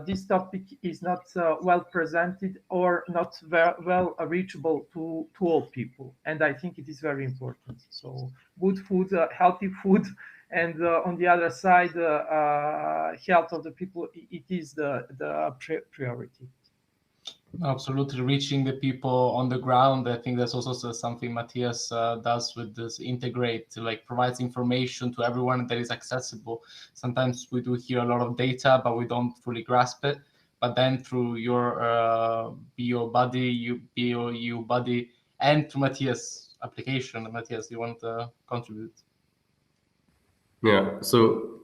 this topic is not well presented or not well reachable to all people. And I think it is very important. So good food, healthy food, and on the other side, health of the people, it is the priority. Absolutely, reaching the people on the ground. I think that's also something Matthias does with this integrate, like provides information to everyone that is accessible. Sometimes we do hear a lot of data, but we don't fully grasp it. but then through your BioEUBuddy, and to Matthias' application. Matthias, do you want to contribute? Yeah, so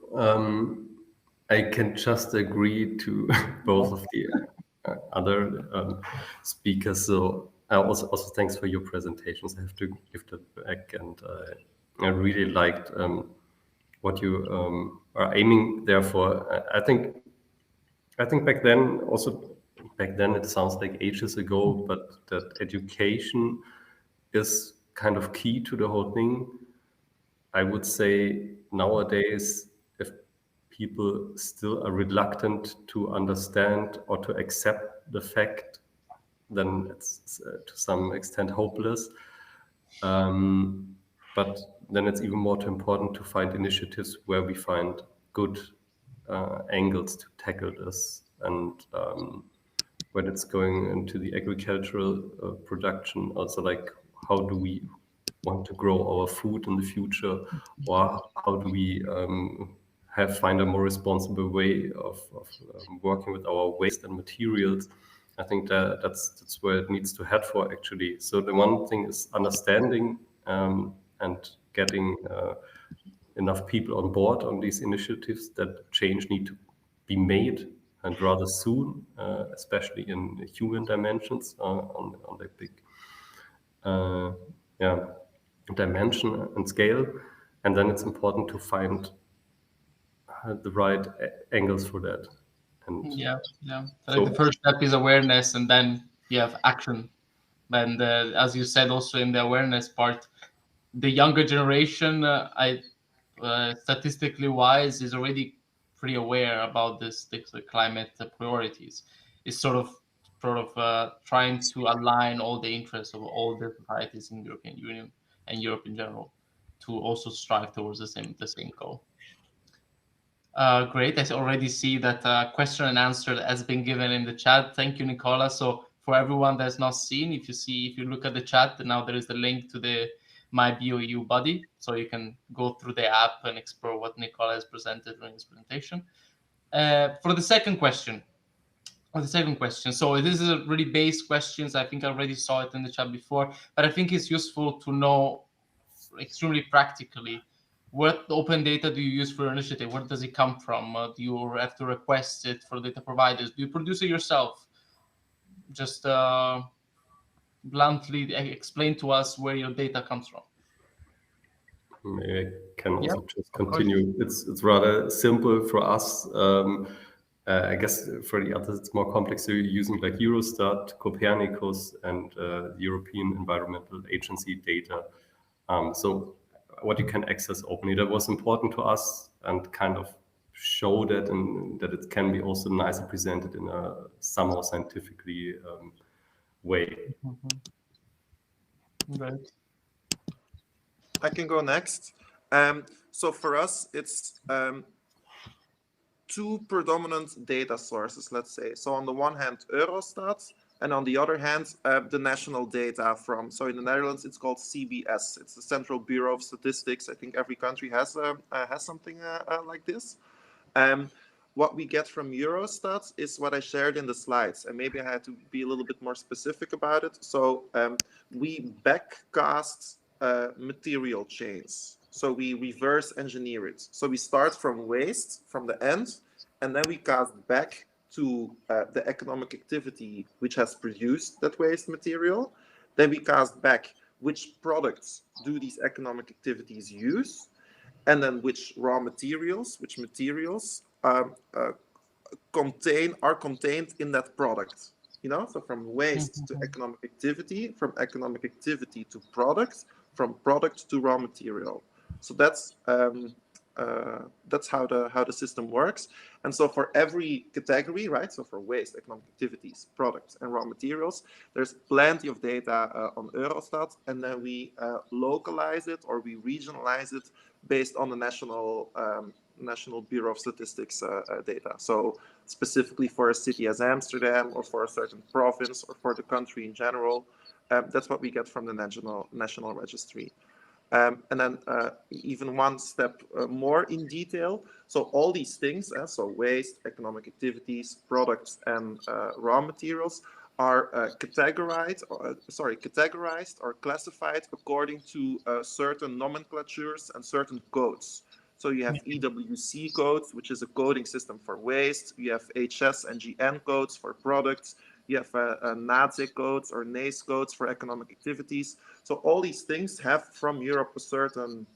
I can just agree to both of the other speakers. So also thanks for your presentations. I have to give that back, and I really liked what you are aiming there for. I think back then it sounds like ages ago, but that education is kind of key to the whole thing. I would say nowadays, if people still are reluctant to understand or to accept the fact, then it's to some extent hopeless. But then it's even more important to find initiatives where we find good angles to tackle this. And when it's going into the agricultural production, also like how do we want to grow our food in the future, or how do we find a more responsible way of working with our waste and materials. I think that's where it needs to head for, actually. So the one thing is understanding and getting enough people on board on these initiatives that change need to be made, and rather soon, especially in human dimensions on the big dimension and scale. And then it's important to find the right angles for that. And yeah. So like the first step is awareness, and then you have action. And as you said, also in the awareness part, the younger generation, statistically wise, is already pretty aware about the climate priorities. It's sort of trying to align all the interests of all the societies in the European Union and Europe in general to also strive towards the same goal. Great. I already see that question and answer has been given in the chat. Thank you, Nicola. So for everyone that's not seen, if you look at the chat, now there is the link to the MyBioEUBuddy, so you can go through the app and explore what Nicola has presented during his presentation. For the second question, so this is a really base questions. I think I already saw it in the chat before, but I think it's useful to know extremely practically, what open data do you use for your initiative? Where does it come from? Do you have to request it for data providers? Do you produce it yourself? Just bluntly explain to us where your data comes from. maybe I can also just continue. It's rather simple for us. I guess for the others it's more complex. So you're using like Eurostat, Copernicus, and European Environmental Agency data. So what you can access openly, that was important to us, and kind of show that, and that it can be also nicely presented in a somehow scientifically way. Right. I can go next. So for us, it's two predominant data sources, let's say. So on the one hand, Eurostat, and on the other hand, the national data from, so in the Netherlands, it's called CBS. It's the Central Bureau of Statistics. I think every country has something like this. What we get from Eurostat is what I shared in the slides, and maybe I had to be a little bit more specific about it. So we backcast material chains. So we reverse engineer it. So we start from waste, from the end, and then we cast back to the economic activity which has produced that waste material. Then we cast back which products do these economic activities use, and then which materials are contained in that product. So from waste to economic activity, from economic activity to product, from product to raw material. So that's how the system works. And so for every category, right? So for waste, economic activities, products, and raw materials, there's plenty of data on Eurostat, and then we localize it, or we regionalize it based on the National Bureau of Statistics data. So specifically for a city as Amsterdam, or for a certain province, or for the country in general, that's what we get from the national registry. And then even one step more in detail. So all these things, so waste, economic activities, products, and raw materials are categorized or classified according to certain nomenclatures and certain codes. So you have EWC codes, which is a coding system for waste. You have HS and GN codes for products. You have NATE codes or NACE codes for economic activities. So all these things have from Europe a certain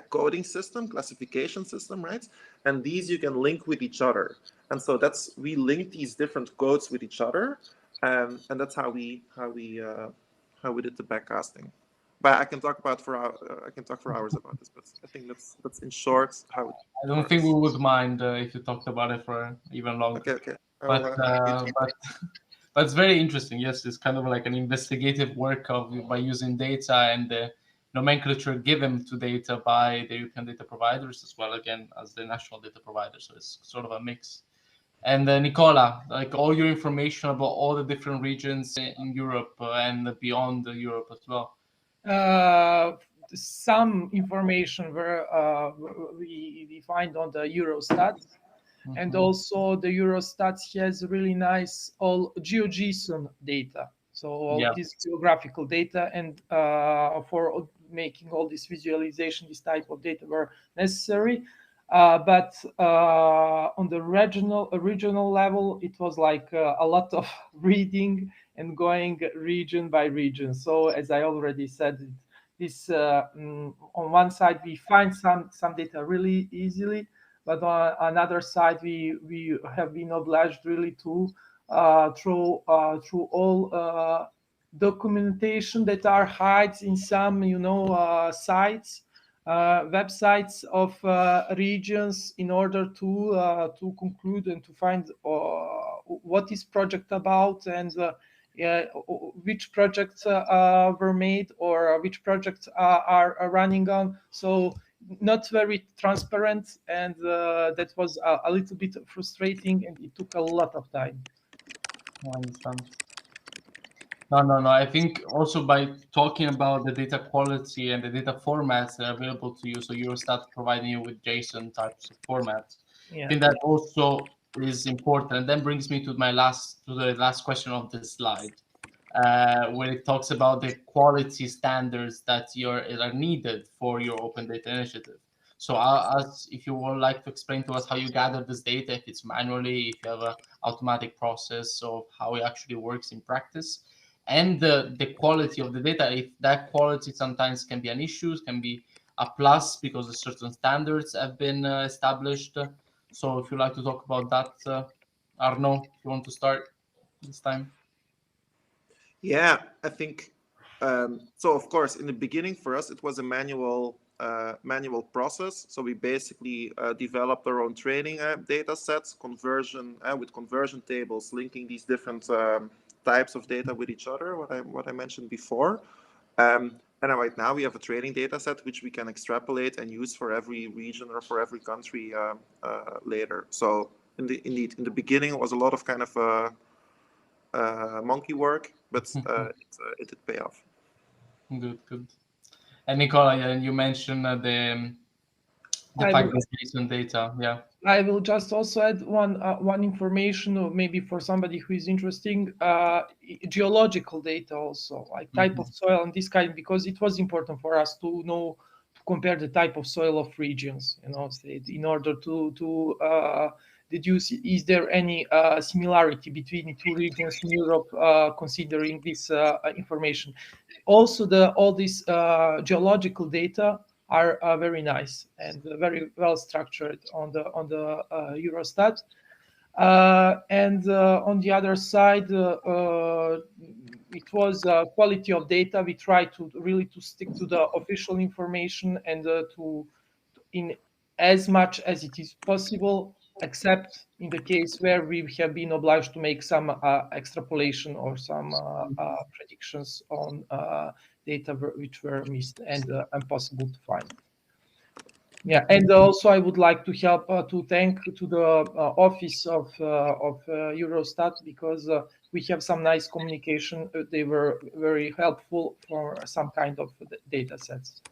coding system, classification system, right? And these you can link with each other. And so we link these different codes with each other, and that's how we did the backcasting. But I can talk for hours about this. But I think that's in short how it I don't think we would mind if you talked about it for even longer. Okay. But it's very interesting. Yes, it's kind of like an investigative work by using data and the nomenclature given to data by the European data providers as well, again, as the national data providers. So it's sort of a mix. And Nicola, like all your information about all the different regions in Europe and beyond Europe as well. Some information where we find on the Eurostat. Mm-hmm. And also the Eurostat has really nice all GeoJSON data. So all this geographical data, and for making all this visualization, this type of data were necessary. But on the regional level, it was like a lot of reading and going region by region. So as I already said, this on one side we find some data really easily, but on another side we have been obliged really to through all documentation that are hides in some sites, websites of regions, in order to conclude and to find what is project about, and which projects were made, or which projects are running on. So not very transparent, and that was a little bit frustrating, and it took a lot of time. I understand. No. I think also by talking about the data quality and the data formats that are available to you, so Eurostat providing you with JSON types of formats, I think that also is important. And then brings me to the last question of this slide, where it talks about the quality standards that are needed for your open data initiative. So if you would like to explain to us how you gather this data, if it's manually, if you have an automatic process of how it actually works in practice, and the quality of the data, if that quality sometimes can be an issue, can be a plus because of certain standards have been established. So if you'd like to talk about that, Arno, if you want to start this time. Yeah, I think so. Of course, in the beginning for us, it was a manual process. So we basically developed our own training data sets, with conversion tables, linking these different types of data with each other. What I mentioned before. And right now we have a training data set which we can extrapolate and use for every region or for every country later. So indeed, in the beginning, it was a lot of kind of monkey work, but it did pay off. Good. And Nicola, you mentioned the JSON data. Yeah. I will just also add one information, or maybe for somebody who is interesting, geological data also, like type of soil and this kind, because it was important for us to know, to compare the type of soil of regions, in order to deduce, is there any similarity between the two regions in Europe, considering this information. Also, all this geological data are very nice and very well structured on the Eurostat. And on the other side, it was quality of data. We try to really stick to the official information, and to in as much as it is possible, except in the case where we have been obliged to make some extrapolation or some predictions on data which were missed and impossible to find. Yeah, and also I would like to help to thank to the office of Eurostat, because we have some nice communication. They were very helpful for some kind of data sets.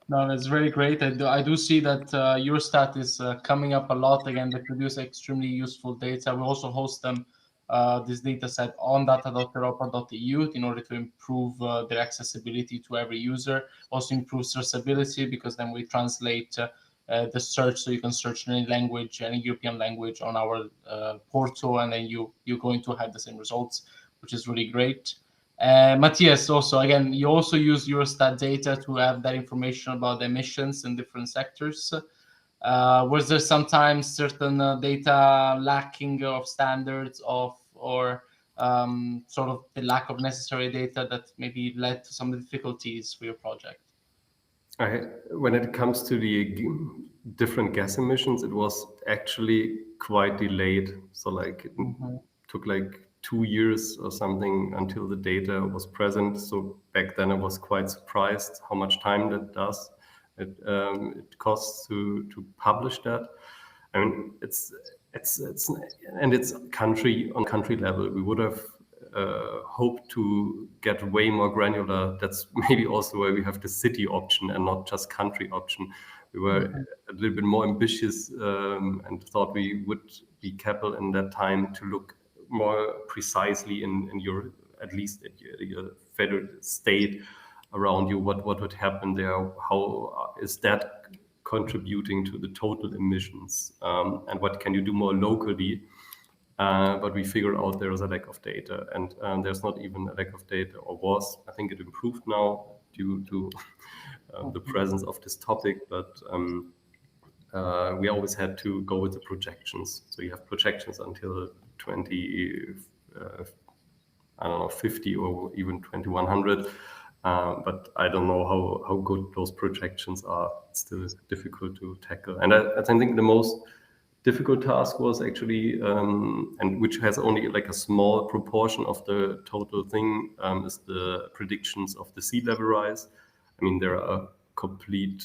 No, that's very great. I do see that Eurostat is coming up a lot. Again, they produce extremely useful data. We also host them, this data set on data.europa.eu in order to improve their accessibility to every user. Also improve searchability, because then we translate the search, so you can search in any language, any European language on our portal, and then you're going to have the same results, which is really great. Matthias, also, again, you also use Eurostat data to have that information about the emissions in different sectors. Was there sometimes certain data lacking of standards or sort of the lack of necessary data that maybe led to some difficulties for your project? When it comes to the different gas emissions, it was actually quite delayed. So like it took like 2 years or something until the data was present. So back then I was quite surprised how much time that does. It costs to publish that. I mean, it's country on country level. We would have hoped to get way more granular. That's maybe also why we have the city option and not just country option. We were a little bit more ambitious and thought we would be capable in that time to look more precisely in your, at least at your federal state around you, what would happen there, how is that contributing to the total emissions, and what can you do more locally. But we figured out there is a lack of data, and there's not even a lack of data, or was. I think it improved now due to the presence of this topic, but we always had to go with the projections. So you have projections until 50 or even 2100. But I don't know how good those projections are. It's still difficult to tackle. And I think the most difficult task was actually, and which has only like a small proportion of the total thing, is the predictions of the sea level rise. I mean, there are complete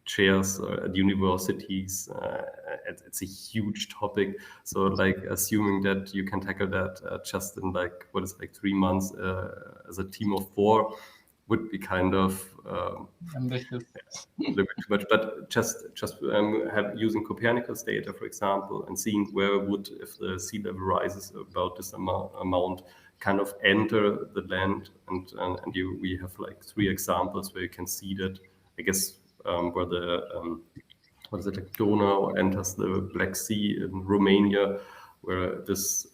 chairs at universities. It's a huge topic. So like assuming that you can tackle that just in like, 3 months as a team of 4 would be kind of ambitious. A little bit too much, but just using Copernicus data, for example, and seeing where would, if the sea level rises about this amount, kind of enter the land, and we have like 3 examples where you can see that. I guess where the like Donau enters the Black Sea in Romania, where this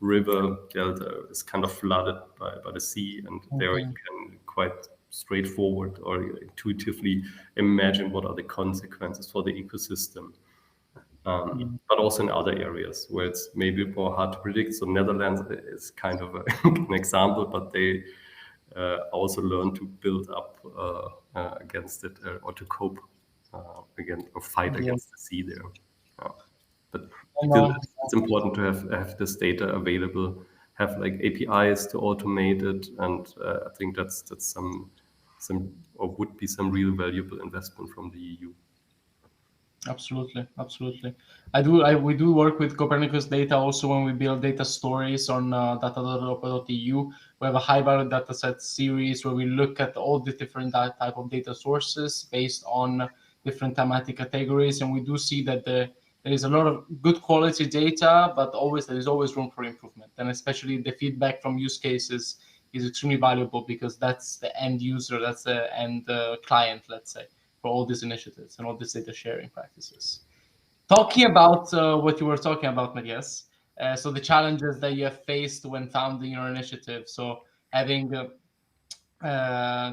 river delta is kind of flooded by the sea, and there you can quite straightforward or intuitively imagine what are the consequences for the ecosystem. But also in other areas where it's maybe more hard to predict. So Netherlands is kind of an example, but they also learn to build up against it, or to cope against or fight against the sea there. But still, it's important to have this data available, have like APIs to automate it, and I think that's some or would be some real valuable investment from the EU. Absolutely. We do work with Copernicus data also when we build data stories on data.europa.eu. We have a high value data set series where we look at all the different type of data sources based on different thematic categories, and we do see that there is a lot of good quality data, but there is always room for improvement, and especially the feedback from use cases is extremely valuable, because that's the end user, that's the end client, let's say, for all these initiatives and all these data sharing practices. Talking about what you were talking about, Matthias, so the challenges that you have faced when founding your initiative, so having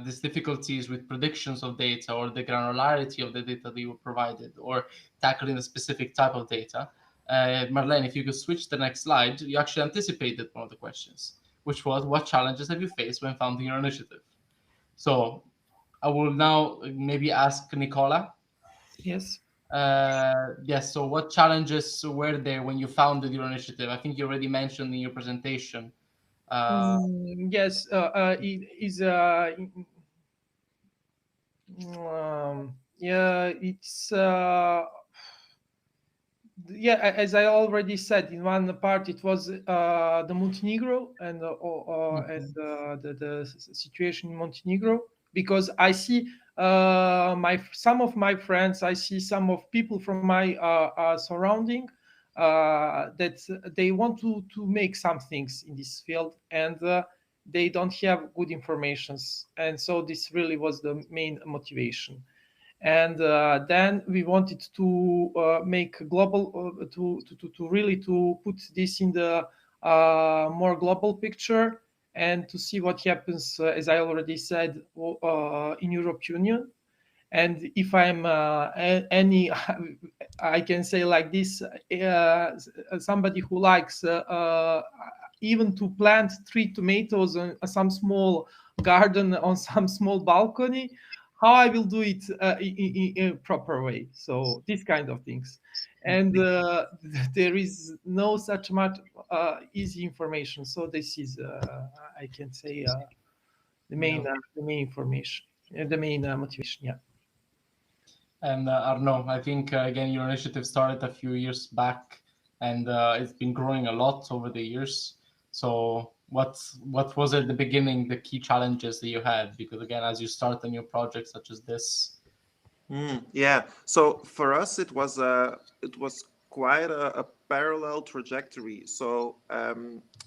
these difficulties with predictions of data, or the granularity of the data that you were provided, or tackling a specific type of data. Marlene, if you could switch to the next slide, you actually anticipated one of the questions, which was, what challenges have you faced when founding your initiative? So I will now maybe ask Nicola. Yes. Yes. So what challenges were there when you founded your initiative? I think you already mentioned in your presentation. Yes, it is it's as I already said, in one part it was the Montenegro and the situation in Montenegro, because I see some of my friends, I see some of people from my surrounding that they want to make some things in this field, and they don't have good informations, and so this really was the main motivation. And then we wanted to make global to really to put this in the more global picture, and to see what happens, as I already said, in Europe Union. And if I'm any I can say like this, somebody who likes even to plant 3 tomatoes on some small garden on some small balcony, how I will do it in a proper way. So these kind of things. And there is no such much easy information. So this is I can say the main information, the main motivation. Yeah. And Arnaud, I think again your initiative started a few years back, and it's been growing a lot over the years. So what was at the beginning the key challenges that you had? Because again, as you start a new project such as this. Yeah. So for us, it was quite a parallel trajectory. So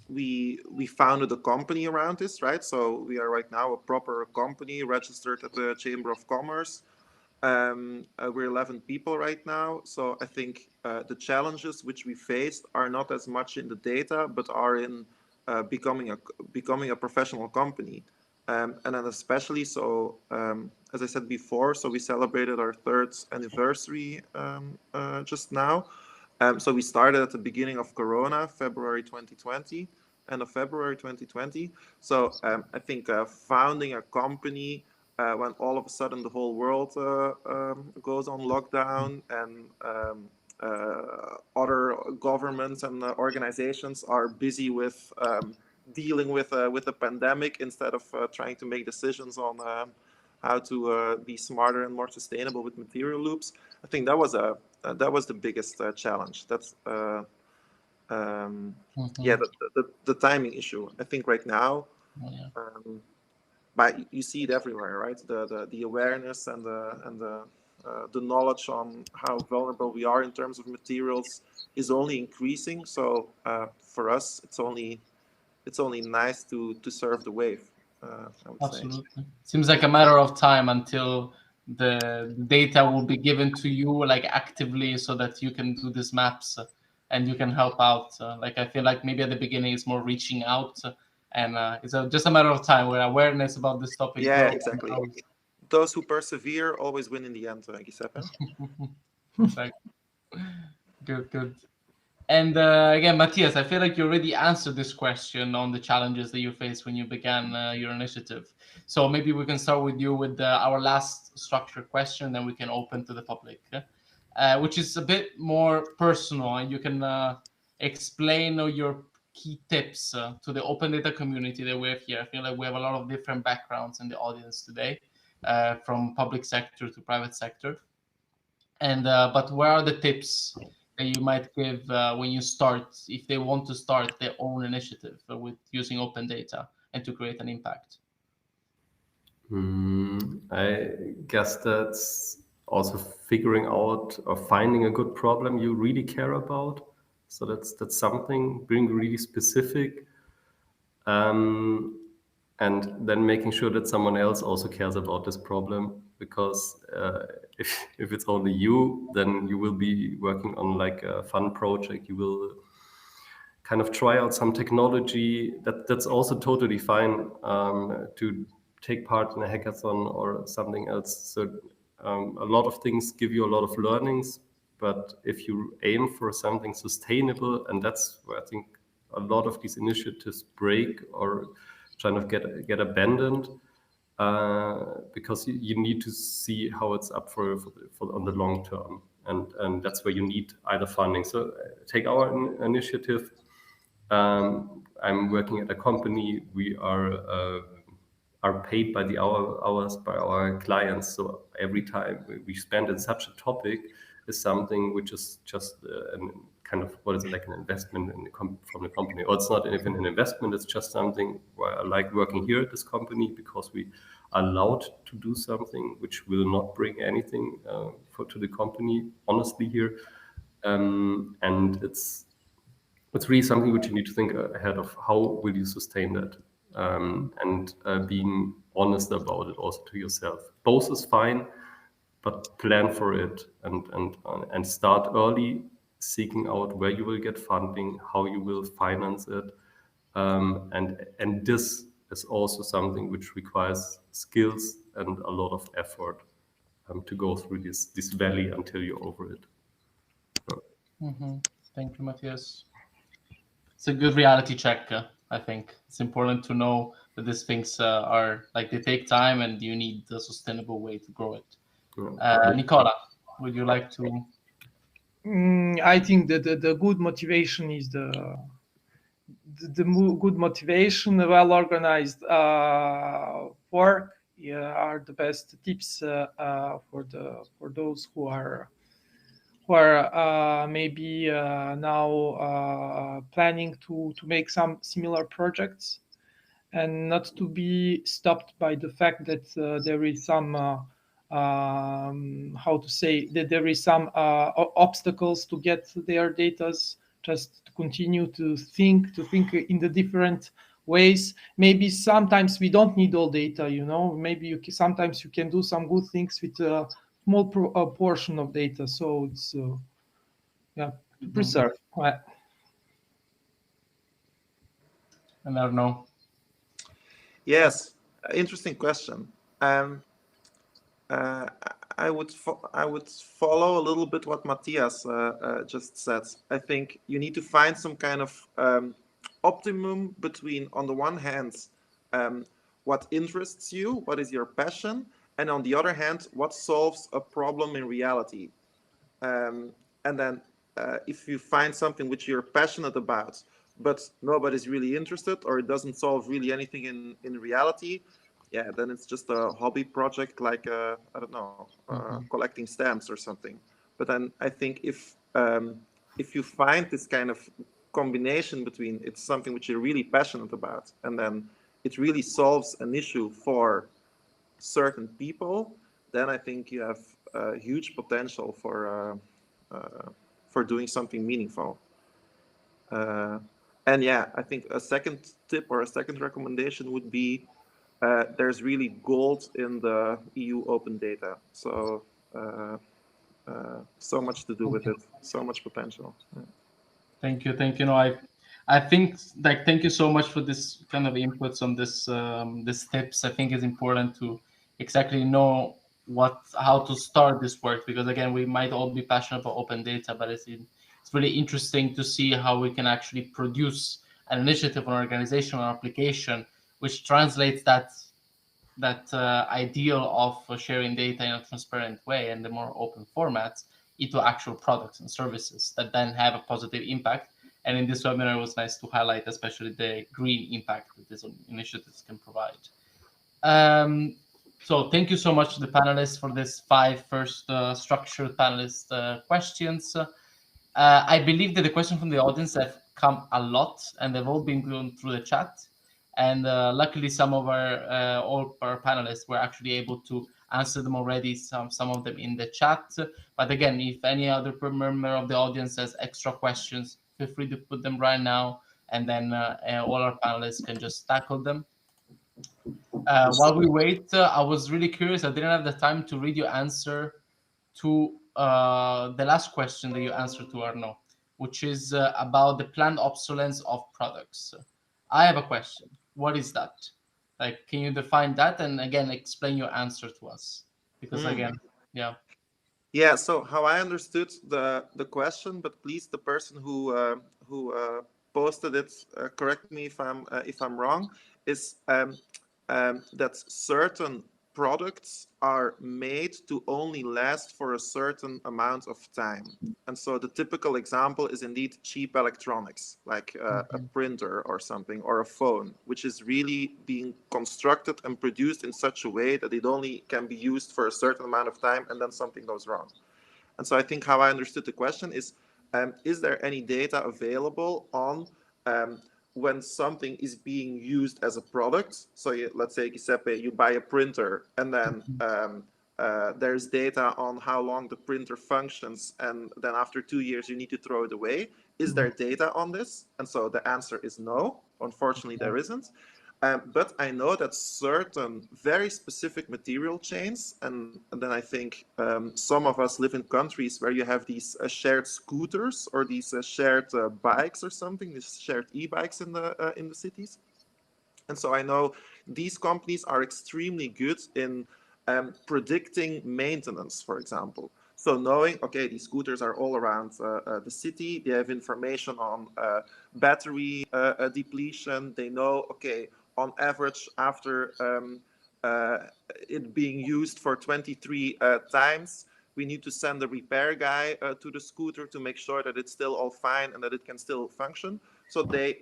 we founded a company around this, right? So we are right now a proper company registered at the Chamber of Commerce. We're 11 people right now. So I think the challenges which we faced are not as much in the data, but are in becoming a professional company. And then especially so, as I said before, so we celebrated our 3rd anniversary just now. So we started at the beginning of Corona, February 2020, end of February 2020. So I think founding a company when all of a sudden the whole world goes on lockdown, and other governments and organizations are busy with dealing with the pandemic instead of trying to make decisions on how to be smarter and more sustainable with material loops. I think that was the biggest challenge. That's yeah, the timing issue. I think right now. Yeah. But you see it everywhere, right? The awareness and the knowledge on how vulnerable we are in terms of materials is only increasing. So for us, it's only nice to surf the wave. I would say. Absolutely. Seems like a matter of time until the data will be given to you like actively, so that you can do these maps and you can help out. Like I feel like maybe at the beginning it's more reaching out, and it's just a matter of time where awareness about this topic Yeah, grows. exactly. Those who persevere always win in the end, Giuseppe. Exactly. Good. And again, Matthias, I feel like you already answered this question on the challenges that you faced when you began your initiative. So maybe we can start with you with our last structured question, then we can open to the public, which is a bit more personal, and you can explain your key tips to the open data community that we have here. I feel like we have a lot of different backgrounds in the audience today, from public sector to private sector. And but where are the tips that you might give when you start, if they want to start their own initiative with using open data and to create an impact? I guess that's also figuring out or finding a good problem you really care about. So that's something, being really specific, and then making sure that someone else also cares about this problem. Because if it's only you, then you will be working on like a fun project. You will kind of try out some technology. That's also totally fine, to take part in a hackathon or something else. So a lot of things give you a lot of learnings, but if you aim for something sustainable, and that's where I think a lot of these initiatives break or kind of get abandoned, because you need to see how it's up for on the long term, and that's where you need either funding. So take our initiative. I'm working at a company. We are are paid by the hours by our clients. So every time we spend in such a topic is something which is just kind of, what is it, like an investment in from the company. Or it's not even an investment, it's just something where I like working here at this company, because we are allowed to do something which will not bring anything to the company, honestly, here. And it's really something which you need to think ahead of. How will you sustain that? And being honest about it also to yourself. Both is fine, but plan for it and start early, seeking out where you will get funding, how you will finance it, and this is also something which requires skills and a lot of effort to go through this valley until you're over it. Thank you, Matthias. It's a good reality check. I think it's important to know that these things are like, they take time, and you need a sustainable way to grow it. Nicola, would you like to? I think that the good motivation is the good motivation, well organized work are the best tips for those who are maybe now planning to make some similar projects, and not to be stopped by the fact that there is some how to say, that there is some obstacles to get their datas. Just to continue to think in the different ways. Maybe sometimes we don't need all data, maybe sometimes you can do some good things with a small portion of data. So it's to preserve. And I don't know. Yes, interesting question. I would follow a little bit what Matthias just said. I think you need to find some kind of optimum between, on the one hand, what interests you, what is your passion, and on the other hand, what solves a problem in reality. And then if you find something which you're passionate about, but nobody's really interested, or it doesn't solve really anything in reality, yeah, then it's just a hobby project, like I don't know, collecting stamps or something. But then I think if you find this kind of combination between, it's something which you're really passionate about, and then it really solves an issue for certain people, then I think you have huge potential for doing something meaningful. And yeah, I think a second tip or a second recommendation would be, there's really gold in the EU open data. So so much to do with it, so much potential. Yeah. Thank you. No, I think, like, thank you so much for this kind of inputs on this tips. I think it's important to exactly know how to start this work, because again, we might all be passionate about open data, but it's really interesting to see how we can actually produce an initiative, an organization, or application which translates that ideal of sharing data in a transparent way and the more open formats into actual products and services that then have a positive impact. And in this webinar, it was nice to highlight especially the green impact that these initiatives can provide. So thank you so much to the panelists for this 5 first structured panelist questions. I believe that the questions from the audience have come a lot, and they've all been going through the chat. And luckily, some of all our panelists were actually able to answer them already, some of them in the chat. But again, if any other member of the audience has extra questions, feel free to put them right now, and then all our panelists can just tackle them. While we wait, I was really curious. I didn't have the time to read your answer to the last question that you answered to Arnaud, which is about the planned obsolescence of products. I have a question. What is that? Like, can you define that, and again explain your answer to us? Because again, yeah. Yeah. So how I understood the question, but please, the person who posted it, correct me if I'm wrong, is that certain products are made to only last for a certain amount of time. And so the typical example is indeed cheap electronics, like a printer or something, or a phone, which is really being constructed and produced in such a way that it only can be used for a certain amount of time and then something goes wrong. And so I think how I understood the question is there any data available on when something is being used as a product? So let's say, Giuseppe, you buy a printer, and then there's data on how long the printer functions, and then after 2 years you need to throw it away. Is there data on this? And so the answer is no. Unfortunately, there isn't. But I know that certain very specific material chains, and then I think some of us live in countries where you have these shared scooters or these shared bikes or something, these shared e-bikes in the cities. And so I know these companies are extremely good in predicting maintenance, for example. So knowing, okay, these scooters are all around the city. They have information on battery depletion. They know, okay, on average, after it being used for 23 times, we need to send a repair guy to the scooter to make sure that it's still all fine and that it can still function. So they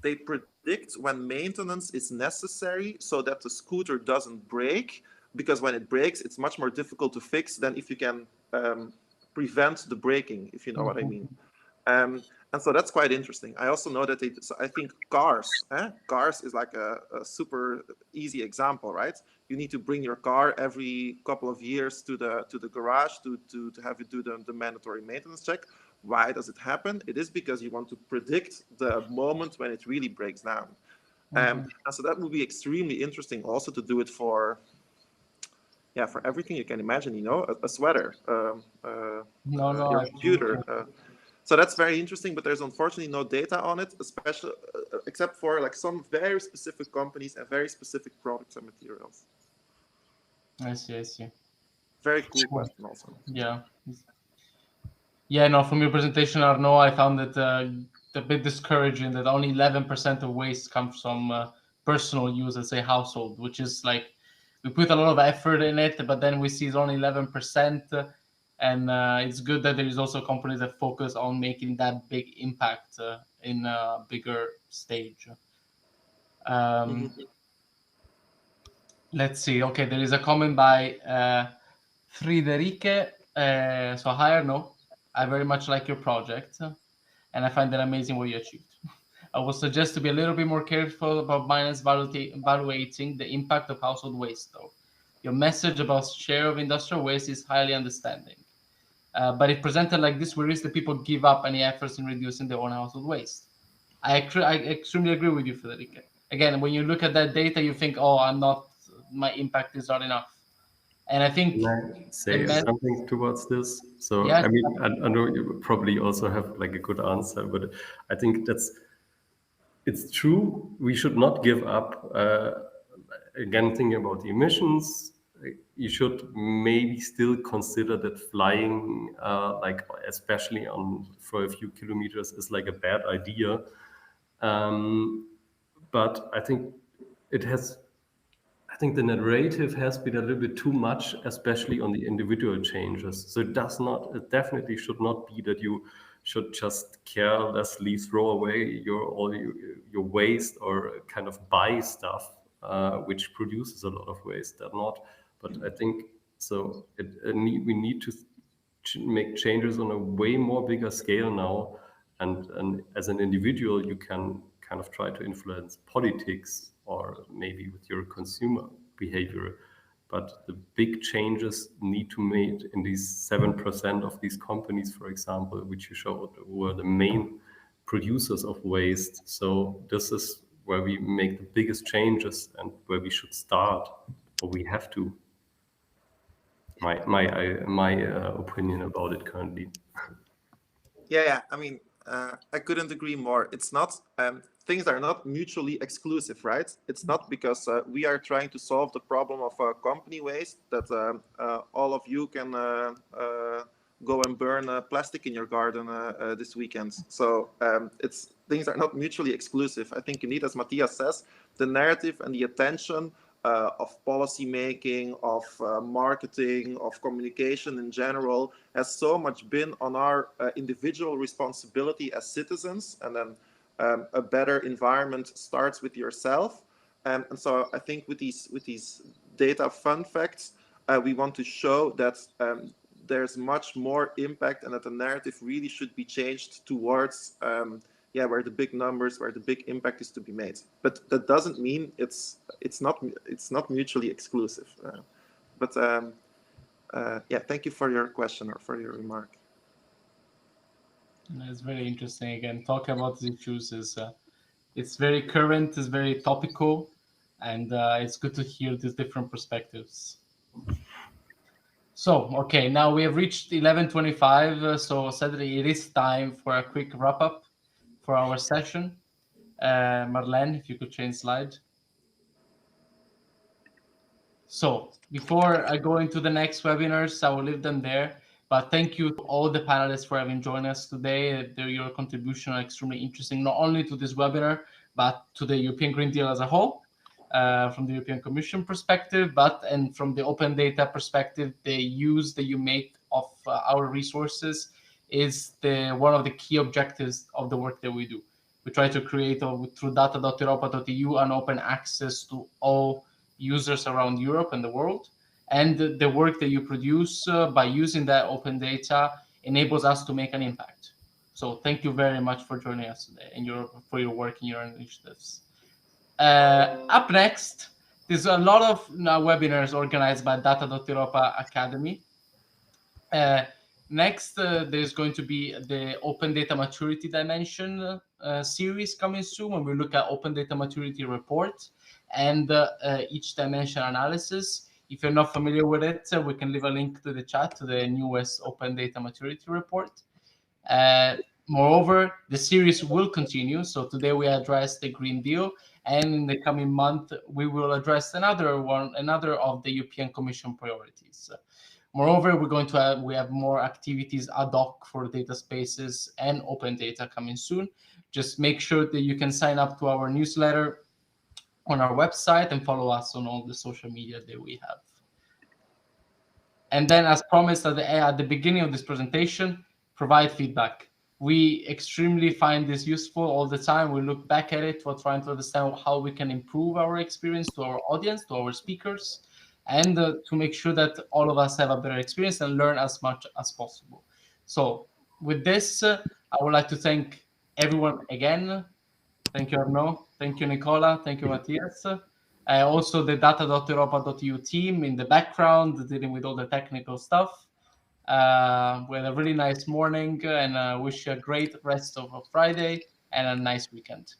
predict when maintenance is necessary so that the scooter doesn't break, because when it breaks, it's much more difficult to fix than if you can prevent the breaking, if you know what I mean. And so that's quite interesting. I also know that so I think cars is like a super easy example, right? You need to bring your car every couple of years to the garage to have it do the mandatory maintenance check. Why does it happen? It is because you want to predict the moment when it really breaks down. And so that would be extremely interesting also to do it for everything you can imagine, you know, a sweater, your computer. So that's very interesting, but there's unfortunately no data on it, especially except for like some very specific companies and very specific products and materials. I see. Very cool question also. Yeah, no, from your presentation, Arnaud, I found it a bit discouraging that only 11% of waste comes from personal use, let's say household, which is like, we put a lot of effort in it, but then we see it's only 11%. And it's good that there is also companies that focus on making that big impact in a bigger stage. Let's see. Okay, there is a comment by Friederike. So hi, Arnaud. I very much like your project, and I find it amazing what you achieved. I would suggest to be a little bit more careful about evaluating the impact of household waste, though. Your message about share of industrial waste is highly understanding. But if presented like this, we risk that people give up any efforts in reducing their own household waste. I extremely agree with you, Federica. Again, when you look at that data, you think, oh, my impact is not enough. And I think... Can I say something towards this? So, yeah. I mean, I know you probably also have like a good answer, but I think it's true. We should not give up. Again, thinking about the emissions, you should maybe still consider that flying, like especially for a few kilometers, is like a bad idea. But I think the narrative has been a little bit too much, especially on the individual changes. So it definitely should not be that you should just carelessly throw away all your waste or kind of buy stuff which produces a lot of waste. But I think so. We need to make changes on a way more bigger scale now, and as an individual, you can kind of try to influence politics or maybe with your consumer behavior. But the big changes need to be made in these 7% of these companies, for example, which you showed were the main producers of waste. So this is where we make the biggest changes and where we should start, or we have to. My opinion about it currently. Yeah. I mean, I couldn't agree more. It's not things are not mutually exclusive, right? It's not because we are trying to solve the problem of company waste that all of you can go and burn plastic in your garden this weekend. So things are not mutually exclusive. I think you need, as Matthias says, the narrative and the attention policy making, of marketing, of communication in general, has so much been on our individual responsibility as citizens. And then a better environment starts with yourself. And so I think with these data fun facts, we want to show that there's much more impact, and that the narrative really should be changed towards where the big numbers, where the big impact is to be made. But that doesn't mean it's not mutually exclusive. Thank you for your question or for your remark. It's very interesting. Again, talking about these issues is it's very current, it's very topical, and it's good to hear these different perspectives. So, okay, now we have reached 11:25, so sadly it is time for a quick wrap-up for our session. Marlene, if you could change slide. So, before I go into the next webinars, I will leave them there. But thank you to all the panelists for having joined us today. Your contribution are extremely interesting, not only to this webinar, but to the European Green Deal as a whole. From the European Commission perspective, and from the open data perspective, the use that you make of our resources is one of the key objectives of the work that we do. We try to create through data.europa.eu an open access to all users around Europe and the world. And the work that you produce by using that open data enables us to make an impact. So thank you very much for joining us today and for your work and your initiatives. Up next, there's a lot of webinars organized by data.europa.academy. Next, there's going to be the Open Data Maturity Dimension series coming soon, when we look at Open Data Maturity Report and each dimension analysis. If you're not familiar with it, we can leave a link to the chat to the newest Open Data Maturity Report. Moreover, the series will continue. So today we addressed the Green Deal, and in the coming month, we will address another of the European Commission priorities. Moreover, we have more activities ad hoc for data spaces and open data coming soon. Just make sure that you can sign up to our newsletter on our website and follow us on all the social media that we have. And then, as promised at the beginning of this presentation, provide feedback. We extremely find this useful all the time. We look back at it, we're trying to understand how we can improve our experience to our audience, to our speakers, and to make sure that all of us have a better experience and learn as much as possible. So with this, I would like to thank everyone again. Thank you, Arnaud. Thank you, Nicola. Thank you, Matthias. Also the data.europa.eu team in the background, dealing with all the technical stuff. We had a really nice morning, and I wish you a great rest of Friday and a nice weekend.